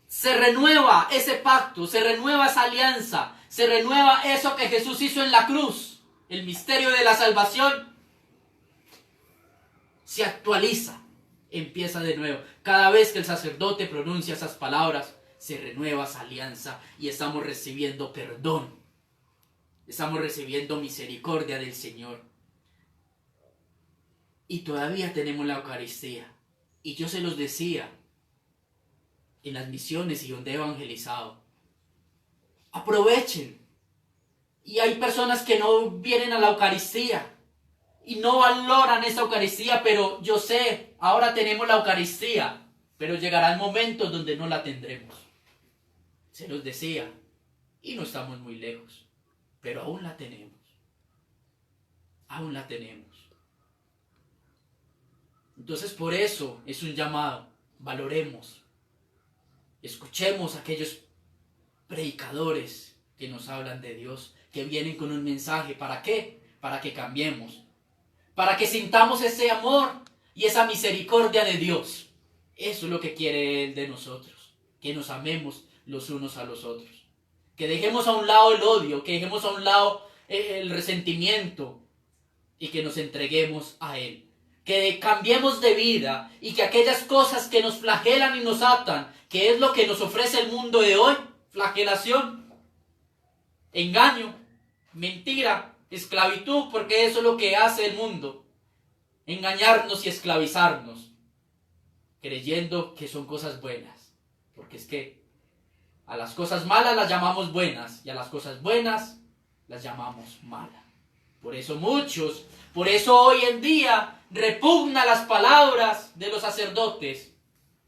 se renueva ese pacto, se renueva esa alianza, se renueva eso que Jesús hizo en la cruz. El misterio de la salvación se actualiza, empieza de nuevo. Cada vez que el sacerdote pronuncia esas palabras, se renueva esa alianza y estamos recibiendo perdón. Estamos recibiendo misericordia del Señor. Y todavía tenemos la Eucaristía. Y yo se los decía en las misiones y donde he evangelizado: aprovechen. Y hay personas que no vienen a la Eucaristía y no valoran esa Eucaristía, pero yo sé, ahora tenemos la Eucaristía, pero llegarán momentos donde no la tendremos. Se los decía, y no estamos muy lejos, pero aún la tenemos. Aún la tenemos. Entonces por eso es un llamado: valoremos, escuchemos a aquellos predicadores que nos hablan de Dios, que vienen con un mensaje. ¿Para qué? Para que cambiemos, para que sintamos ese amor y esa misericordia de Dios. Eso es lo que quiere Él de nosotros, que nos amemos los unos a los otros, que dejemos a un lado el odio, que dejemos a un lado el resentimiento y que nos entreguemos a Él, que cambiemos de vida y que aquellas cosas que nos flagelan y nos atan, que es lo que nos ofrece el mundo de hoy, flagelación, engaño, mentira, esclavitud, porque eso es lo que hace el mundo, engañarnos y esclavizarnos, creyendo que son cosas buenas, porque es que a las cosas malas las llamamos buenas y a las cosas buenas las llamamos malas. Por eso hoy en día repugna las palabras de los sacerdotes.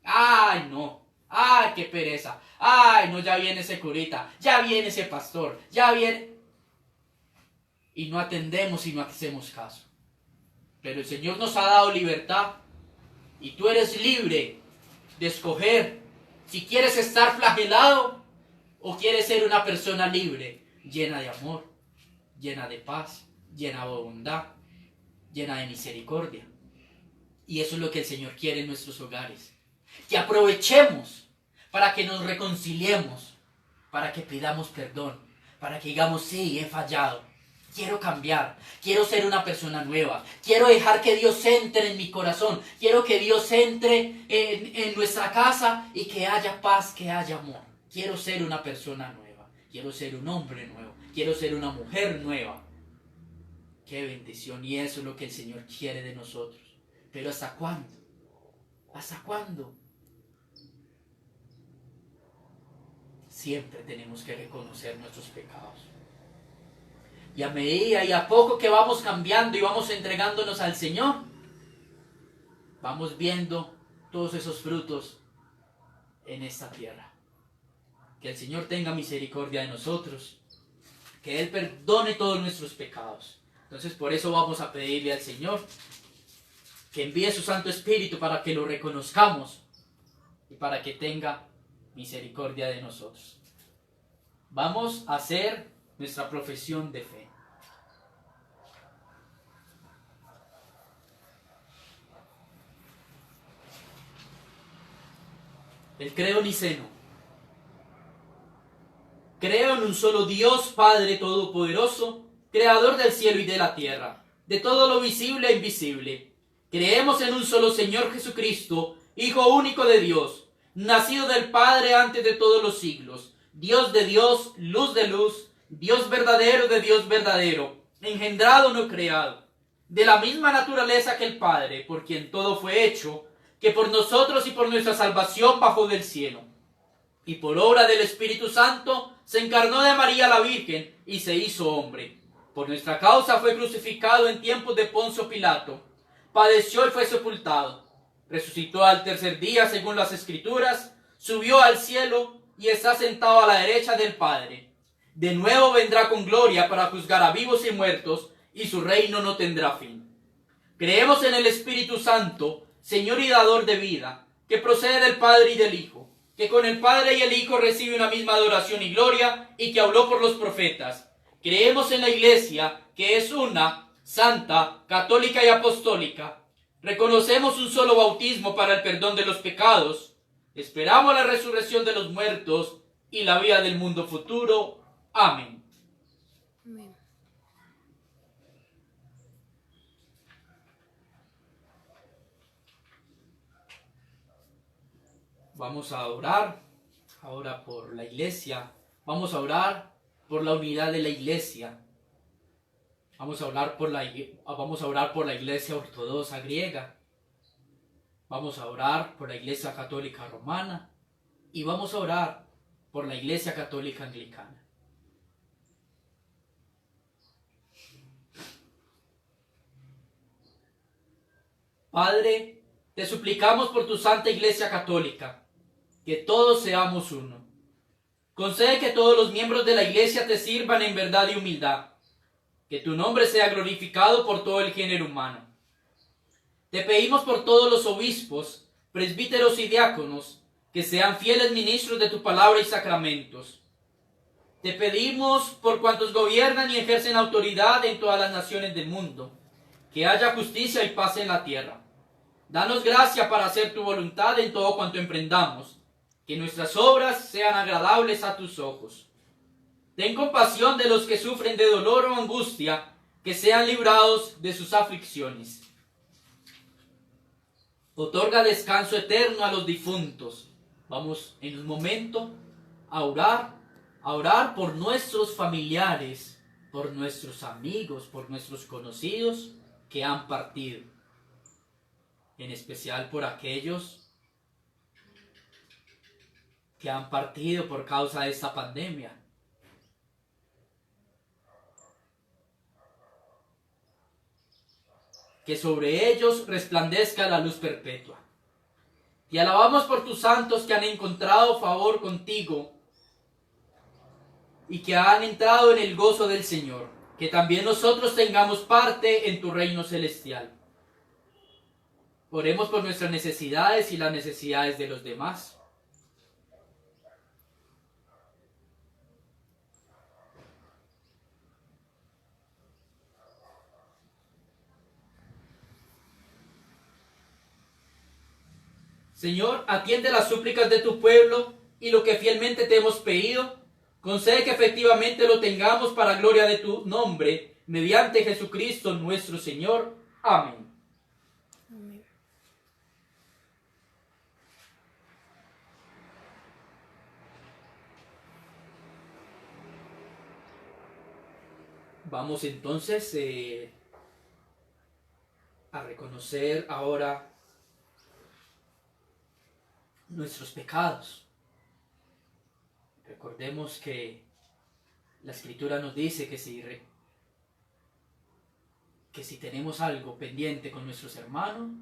Ay, no, ay, qué pereza, ay, no, ya viene ese curita, ya viene ese pastor, ya viene. Y no atendemos y no hacemos caso. Pero el Señor nos ha dado libertad y tú eres libre de escoger si quieres estar flagelado o quieres ser una persona libre, llena de amor, llena de paz, llena de bondad, llena de misericordia. Y eso es lo que el Señor quiere en nuestros hogares. Que aprovechemos para que nos reconciliemos, para que pidamos perdón, para que digamos, sí, he fallado, quiero cambiar, quiero ser una persona nueva, quiero dejar que Dios entre en mi corazón, quiero que Dios entre en nuestra casa y que haya paz, que haya amor. Quiero ser una persona nueva, quiero ser un hombre nuevo, quiero ser una mujer nueva. Qué bendición, y eso es lo que el Señor quiere de nosotros. Pero ¿hasta cuándo? ¿Hasta cuándo? Siempre tenemos que reconocer nuestros pecados. Y a medida y a poco que vamos cambiando y vamos entregándonos al Señor, vamos viendo todos esos frutos en esta tierra. Que el Señor tenga misericordia de nosotros, que Él perdone todos nuestros pecados. Entonces por eso vamos a pedirle al Señor que envíe su Santo Espíritu para que lo reconozcamos y para que tenga misericordia de nosotros. Vamos a hacer nuestra profesión de fe. El credo niceno. Creo en un solo Dios, Padre Todopoderoso, Creador del cielo y de la tierra, de todo lo visible e invisible. Creemos en un solo Señor Jesucristo, Hijo único de Dios, nacido del Padre antes de todos los siglos, Dios de Dios, luz de luz, Dios verdadero de Dios verdadero, engendrado no creado, de la misma naturaleza que el Padre, por quien todo fue hecho, que por nosotros y por nuestra salvación bajó del cielo, y por obra del Espíritu Santo se encarnó de María la Virgen y se hizo hombre. Por nuestra causa fue crucificado en tiempos de Poncio Pilato, padeció y fue sepultado, resucitó al tercer día según las Escrituras, subió al cielo y está sentado a la derecha del Padre. De nuevo vendrá con gloria para juzgar a vivos y muertos, y su reino no tendrá fin. Creemos en el Espíritu Santo, Señor y dador de vida, que procede del Padre y del Hijo, que con el Padre y el Hijo recibe una misma adoración y gloria, y que habló por los profetas. Creemos en la Iglesia, que es una, santa, católica y apostólica. Reconocemos un solo bautismo para el perdón de los pecados. Esperamos la resurrección de los muertos y la vida del mundo futuro. Amén. Amén. Vamos a orar ahora por la Iglesia. Vamos a orar por la unidad de la Iglesia. Vamos a orar por la Iglesia ortodoxa griega. Vamos a orar por la Iglesia católica romana. Y vamos a orar por la Iglesia católica anglicana. Padre, te suplicamos por tu Santa Iglesia Católica, que todos seamos uno. Concede que todos los miembros de la Iglesia te sirvan en verdad y humildad, que tu nombre sea glorificado por todo el género humano. Te pedimos por todos los obispos, presbíteros y diáconos, que sean fieles ministros de tu palabra y sacramentos. Te pedimos por cuantos gobiernan y ejercen autoridad en todas las naciones del mundo, que haya justicia y paz en la tierra. Danos gracia para hacer tu voluntad en todo cuanto emprendamos, que nuestras obras sean agradables a tus ojos. Ten compasión de los que sufren de dolor o angustia, que sean librados de sus aflicciones. Otorga descanso eterno a los difuntos. Vamos en un momento a orar por nuestros familiares, por nuestros amigos, por nuestros conocidos que han partido. En especial por aquellos que han partido por causa de esta pandemia. Que sobre ellos resplandezca la luz perpetua. Te alabamos por tus santos que han encontrado favor contigo y que han entrado en el gozo del Señor. Que también nosotros tengamos parte en tu reino celestial. Oremos por nuestras necesidades y las necesidades de los demás. Señor, atiende las súplicas de tu pueblo y lo que fielmente te hemos pedido, concede que efectivamente lo tengamos para gloria de tu nombre, mediante Jesucristo nuestro Señor. Amén. Amén. Vamos entonces a reconocer ahora nuestros pecados. Recordemos que la Escritura nos dice que si tenemos algo pendiente con nuestros hermanos,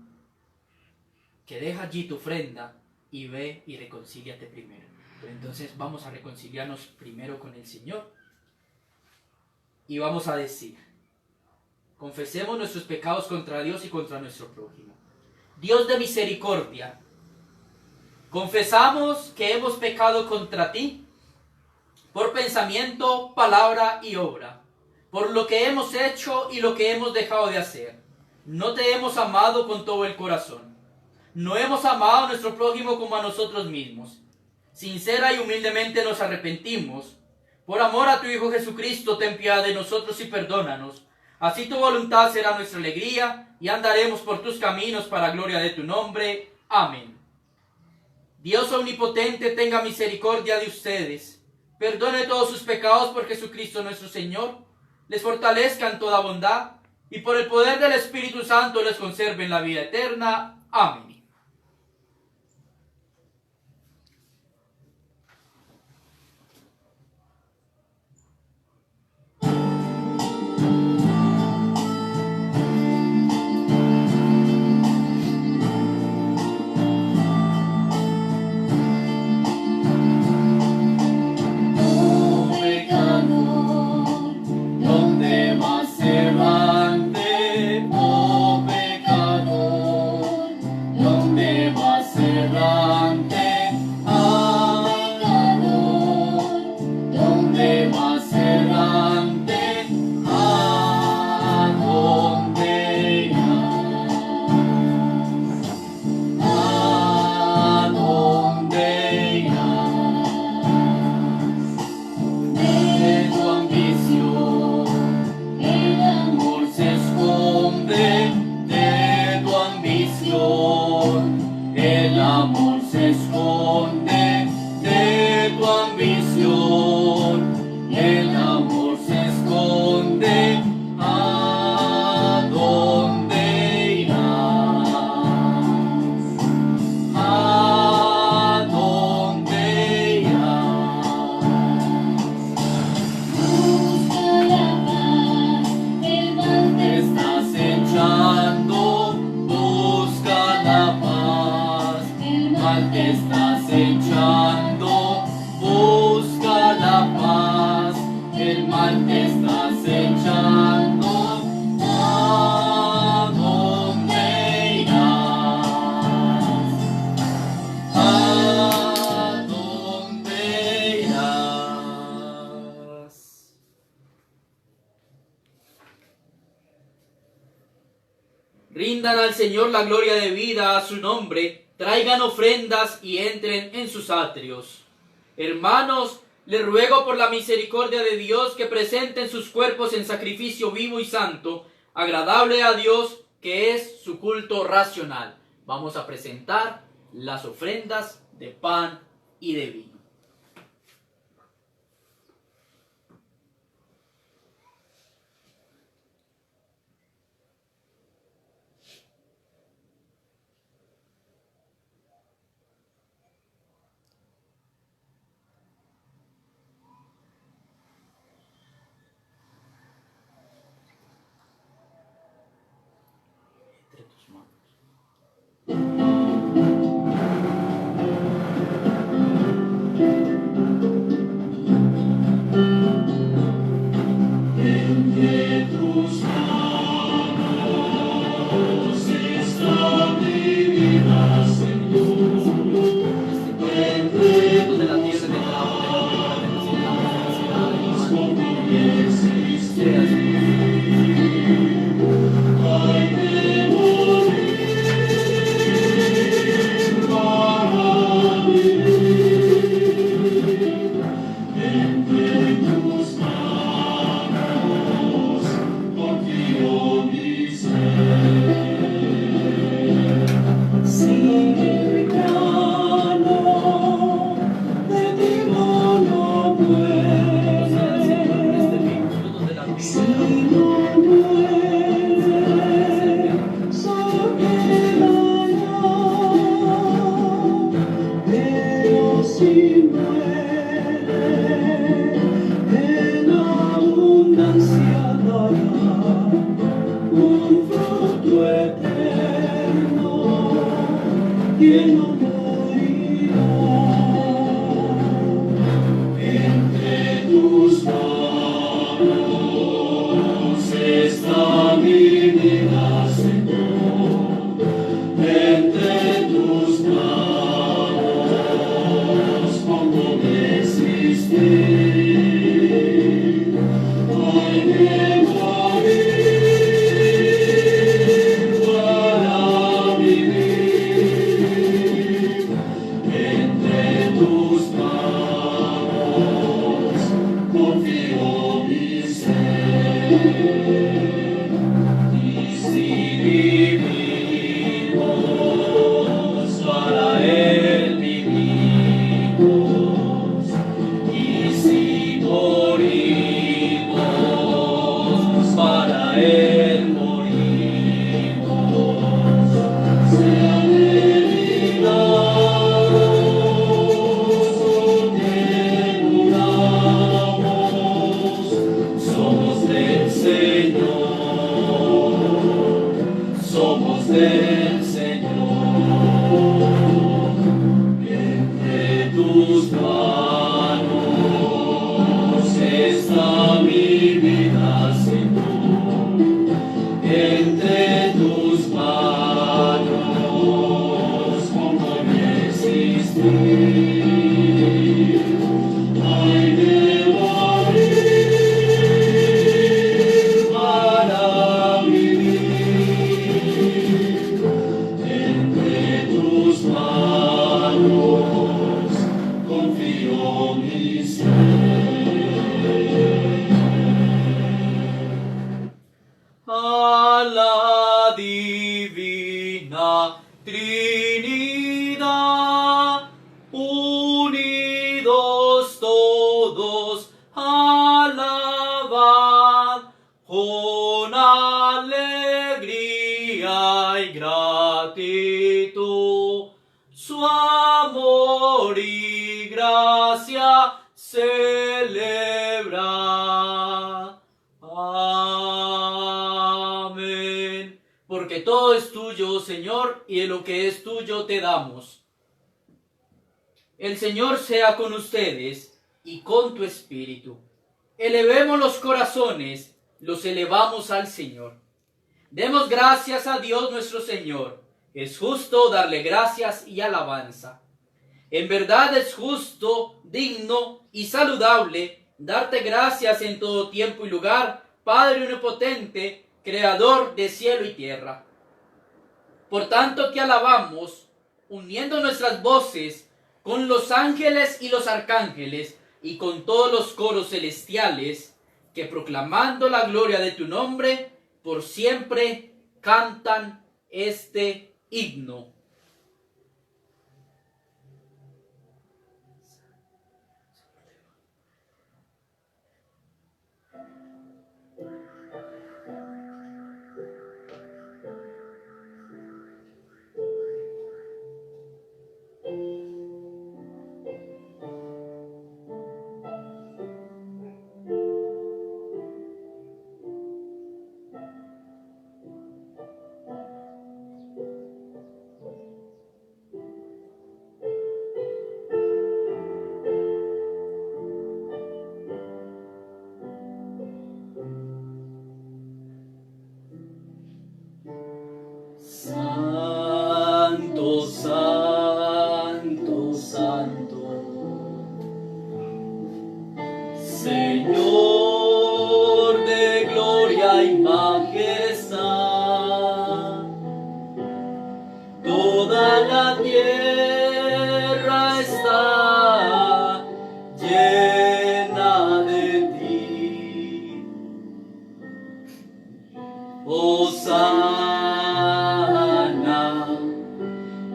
que deja allí tu ofrenda y ve y reconcíliate primero. Pero entonces vamos a reconciliarnos primero con el Señor y vamos a decir: confesemos nuestros pecados contra Dios y contra nuestro prójimo. Dios de misericordia, confesamos que hemos pecado contra ti por pensamiento, palabra y obra, por lo que hemos hecho y lo que hemos dejado de hacer. No te hemos amado con todo el corazón. No hemos amado a nuestro prójimo como a nosotros mismos. Sincera y humildemente nos arrepentimos. Por amor a tu Hijo Jesucristo, ten piedad de nosotros y perdónanos. Así tu voluntad será nuestra alegría y andaremos por tus caminos para gloria de tu nombre. Amén. Dios omnipotente, tenga misericordia de ustedes. Perdone todos sus pecados por Jesucristo nuestro Señor. Les fortalezca en toda bondad y por el poder del Espíritu Santo les conserve en la vida eterna. Amén. Donde más se levante, oh pecador, Rindan al Señor la gloria debida a su nombre, traigan ofrendas y entren en sus atrios. Hermanos, les ruego por la misericordia de Dios que presenten sus cuerpos en sacrificio vivo y santo, agradable a Dios, que es su culto racional. Vamos a presentar las ofrendas de pan y de vino. Entre tus manos. Entre tus manos está mi vida, Señor. Entre De la tierra de trabajo de la como mi existencia. Ay, de morir para vivir. Entre tus manos confío mi ser. Si grano de trigo no muere, si no muere, solo quedará. Pero si muere, en abundancia dará un fruto eterno que no morirá. Entre tus manos está mi vida, Señor. Entre tus manos pongo mi existir. Ay, de morir para vivir. Entre tus manos confío mi ser. Y si vivimos, para Él vivimos. Y si morimos, para Él morimos. Sea debilidad que muramos, somos del Señor, somos del Señor. Entre tus manos está mi vida, Señor. Entre tus manos pongo mi existir. Ay, de morir para vivir. Entre tus manos confío mi ser. A la divina Trinidad, unidos todos, alabad con alegría y gratitud su amor y gracia celebra. Amén. Porque todo es tuyo, Señor, y de lo que es tuyo te damos. El Señor sea con ustedes y con tu espíritu. Elevemos los corazones, los elevamos al Señor. Demos gracias a Dios nuestro Señor. Es justo darle gracias y alabanza. En verdad es justo, digno y saludable darte gracias en todo tiempo y lugar, Padre omnipotente, Creador de cielo y tierra. Por tanto te alabamos, uniendo nuestras voces con los ángeles y los arcángeles y con todos los coros celestiales, que proclamando la gloria de tu nombre, por siempre cantan este himno. Santo, santo, santo, Señor de gloria y majestad, toda la tierra está llena de ti. Hosana,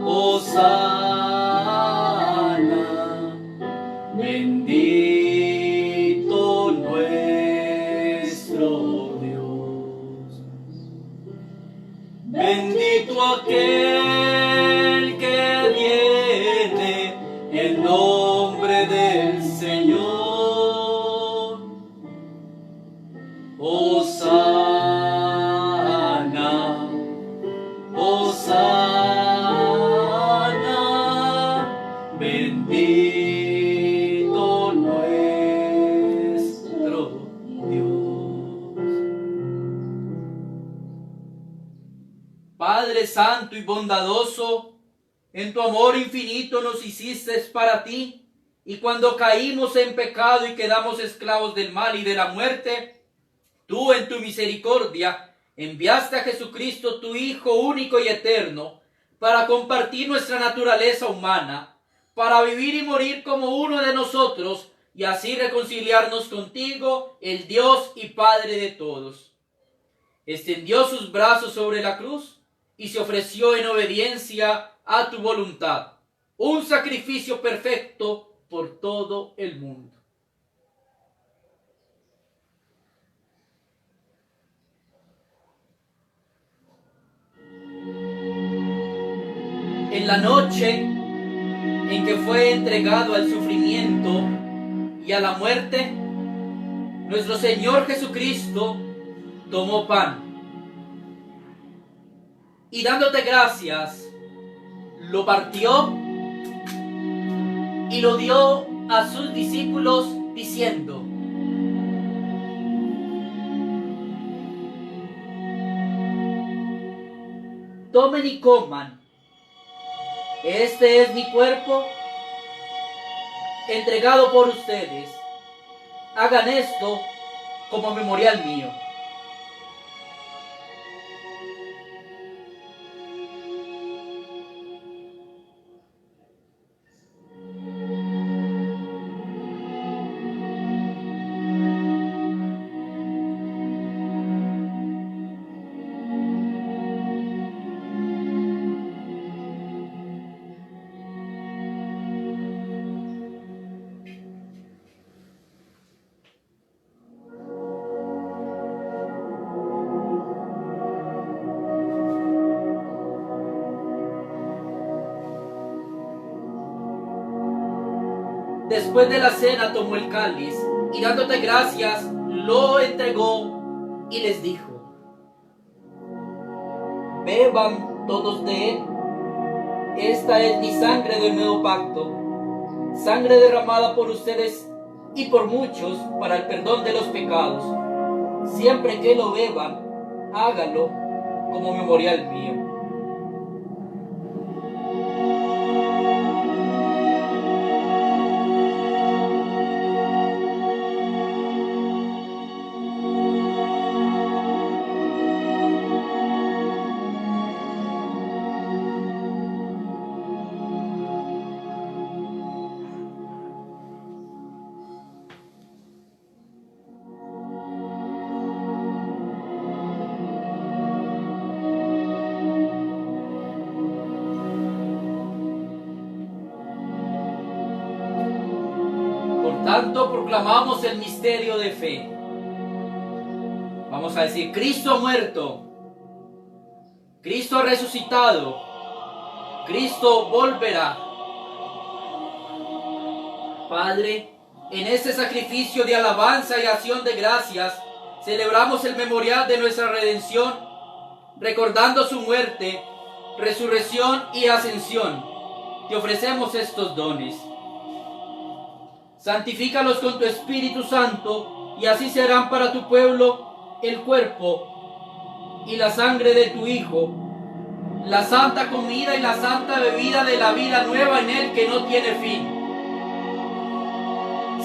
Hosana, bendito nuestro Dios. Bendito aquel que viene en nombre del Señor. Hosana, Hosana, bendito nuestro Dios. Padre santo y bondadoso, en tu amor infinito nos hiciste para ti, y cuando caímos en pecado y quedamos esclavos del mal y de la muerte, tú en tu misericordia enviaste a Jesucristo, tu Hijo único y eterno, para compartir nuestra naturaleza humana, para vivir y morir como uno de nosotros, y así reconciliarnos contigo, el Dios y Padre de todos. Extendió sus brazos sobre la cruz y se ofreció en obediencia a tu voluntad, un sacrificio perfecto por todo el mundo. En la noche en que fue entregado al sufrimiento y a la muerte, nuestro Señor Jesucristo tomó pan y dándote gracias, lo partió y lo dio a sus discípulos diciendo: tomen y coman, este es mi cuerpo entregado por ustedes, hagan esto como memorial mío. Después de la cena tomó el cáliz y dándote gracias lo entregó y les dijo: beban todos de él, esta es mi sangre del nuevo pacto, sangre derramada por ustedes y por muchos para el perdón de los pecados. Siempre que lo beban, háganlo como memorial mío. tanto, proclamamos el misterio de fe. Vamos a decir: Cristo muerto, Cristo resucitado, Cristo volverá. Padre, en este sacrificio de alabanza y acción de gracias, celebramos el memorial de nuestra redención, recordando su muerte, resurrección y ascensión. Te ofrecemos estos dones. Santifícalos con tu Espíritu Santo, y así serán para tu pueblo el cuerpo y la sangre de tu Hijo, la santa comida y la santa bebida de la vida nueva en Él que no tiene fin.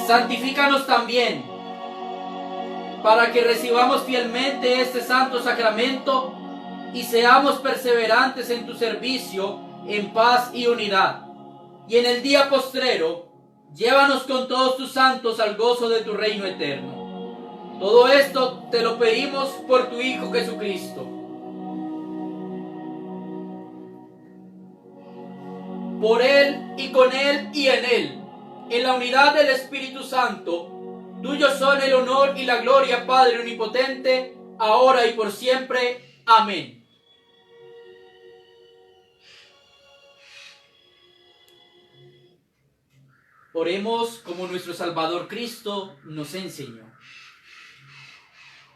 Santifícanos también, para que recibamos fielmente este santo sacramento y seamos perseverantes en tu servicio en paz y unidad. Y en el día postrero, llévanos con todos tus santos al gozo de tu reino eterno. Todo esto te lo pedimos por tu Hijo Jesucristo. Por Él y con Él y en Él, en la unidad del Espíritu Santo, tuyo son el honor y la gloria, Padre omnipotente, ahora y por siempre. Amén. Oremos como nuestro Salvador Cristo nos enseñó.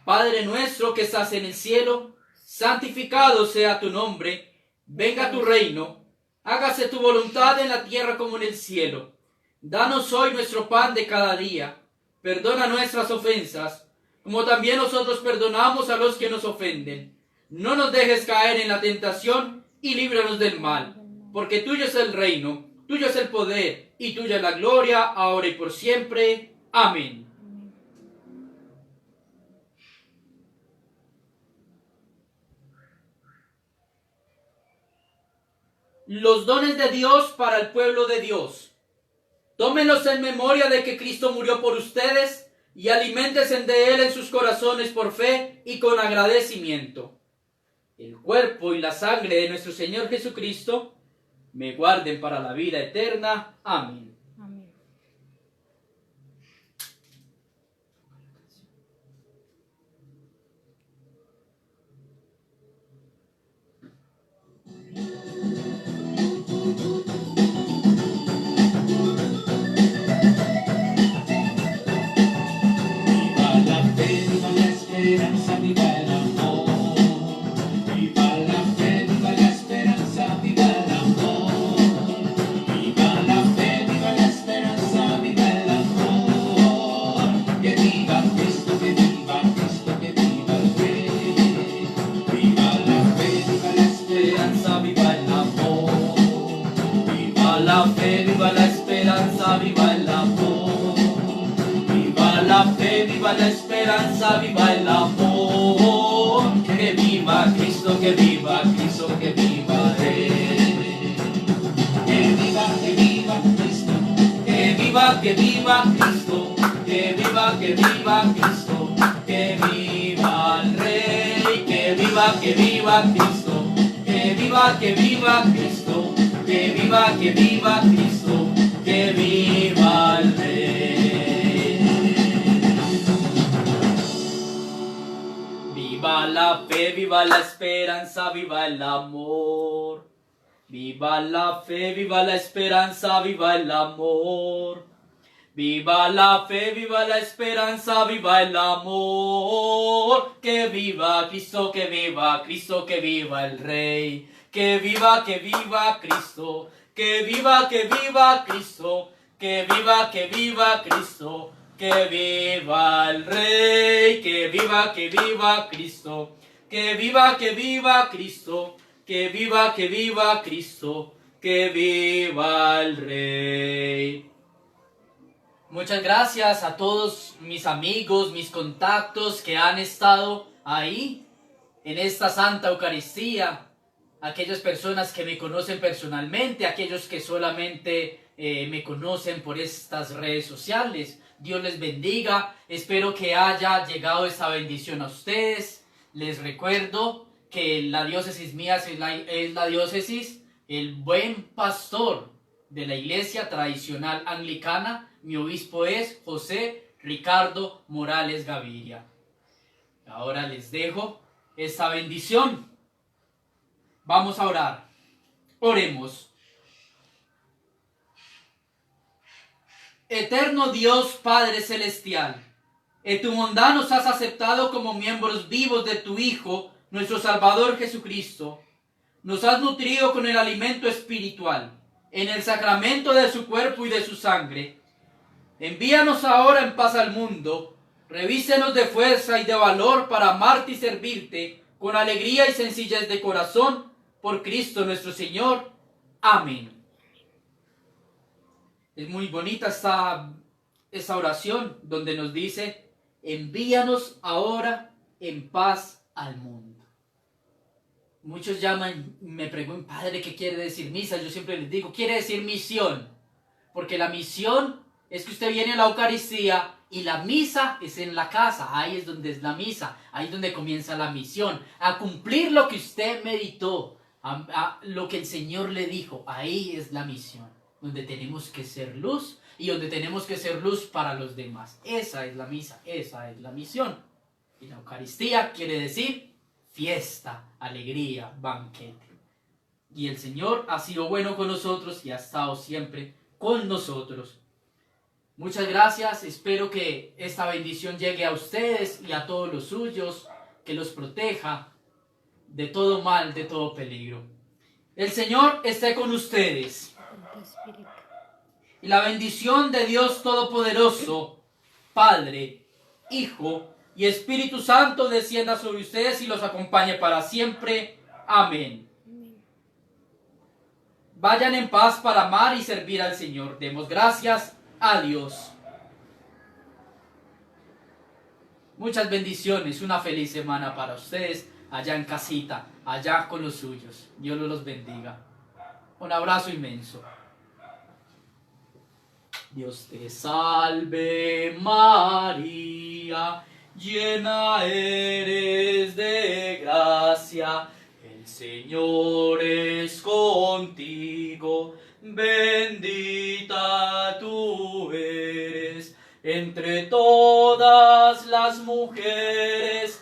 Padre nuestro que estás en el cielo, santificado sea tu nombre, venga tu reino, hágase tu voluntad en la tierra como en el cielo. Danos hoy nuestro pan de cada día, perdona nuestras ofensas, como también nosotros perdonamos a los que nos ofenden. No nos dejes caer en la tentación y líbranos del mal, porque tuyo es el reino, tuyo es el poder y tuya es la gloria, ahora y por siempre. Amén. Los dones de Dios para el pueblo de Dios. Tómenlos en memoria de que Cristo murió por ustedes y aliméntense de Él en sus corazones por fe y con agradecimiento. El cuerpo y la sangre de nuestro Señor Jesucristo me guarden para la vida eterna. Amén. Amén. Viva la fe, viva la esperanza, viva el amor. Viva la fe, viva la esperanza, viva el amor. Viva la fe, viva la esperanza, viva el amor. Que viva Cristo, que viva Cristo, que viva el Rey. Viva la fe, viva la esperanza, viva el amor. Viva la fe, viva la esperanza, viva el amor. Viva la fe, viva la esperanza, viva el amor. Que viva Cristo, que viva Cristo, que viva Él. Que viva Cristo. Que viva Cristo, que viva Cristo, que viva el Rey. Que viva Cristo, que viva Cristo, que viva Cristo, que viva el Rey. Viva la fe, viva la esperanza, viva el amor. Viva la fe, viva la esperanza, viva el amor. Viva la fe, viva la esperanza, viva el amor. Que viva Cristo, que viva Cristo, que viva el Rey. Que viva Cristo, que viva Cristo, que viva Cristo, que viva el Rey. Que viva Cristo, que viva Cristo, que viva Cristo, que viva el Rey. Muchas gracias a todos mis amigos, mis contactos que han estado ahí en esta Santa Eucaristía. Aquellas personas que me conocen personalmente, aquellos que solamente me conocen por estas redes sociales. Dios les bendiga. Espero que haya llegado esta bendición a ustedes. Les recuerdo que la diócesis mía es la diócesis El Buen Pastor de la Iglesia Tradicional Anglicana Mi obispo es José Ricardo Morales Gaviria. Ahora les dejo esta bendición. Vamos a orar. Oremos. Eterno Dios Padre Celestial, en tu bondad nos has aceptado como miembros vivos de tu Hijo, nuestro Salvador Jesucristo. Nos has nutrido con el alimento espiritual, en el sacramento de su cuerpo y de su sangre. Envíanos ahora en paz al mundo. Revísenos de fuerza y de valor para amarte y servirte con alegría y sencillez de corazón, por Cristo nuestro Señor. Amén. Es muy bonita esta oración donde nos dice, envíanos ahora en paz al mundo. Muchos llaman y me preguntan, padre, ¿qué quiere decir misa? Yo siempre les digo, quiere decir misión, porque la misión es que usted viene a la Eucaristía y la misa es en la casa, ahí es donde es la misa, ahí es donde comienza la misión, a cumplir lo que usted meditó, a lo que el Señor le dijo, ahí es la misión, donde tenemos que ser luz y donde tenemos que ser luz para los demás. Esa es la misa, esa es la misión. Y la Eucaristía quiere decir fiesta, alegría, banquete. Y el Señor ha sido bueno con nosotros y ha estado siempre con nosotros. Muchas gracias, espero que esta bendición llegue a ustedes y a todos los suyos, que los proteja de todo mal, de todo peligro. El Señor esté con ustedes. Y la bendición de Dios Todopoderoso, Padre, Hijo y Espíritu Santo descienda sobre ustedes y los acompañe para siempre. Amén. Vayan en paz para amar y servir al Señor. Demos gracias a Dios. Muchas bendiciones, una feliz semana para ustedes allá en casita, allá con los suyos. Dios los bendiga. Un abrazo inmenso. Dios te salve María, llena eres de gracia, el Señor es contigo, bendita tú eres entre todas las mujeres,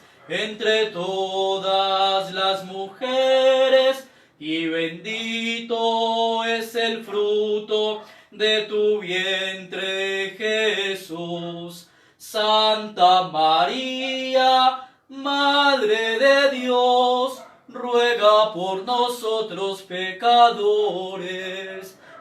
y bendito es el fruto de tu vientre, Jesús. Santa María, Madre de Dios, ruega por nosotros pecadores,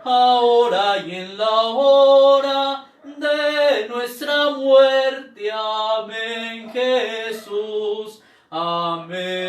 ahora y en la hora de nuestra muerte. Amén, Jesús. Amén.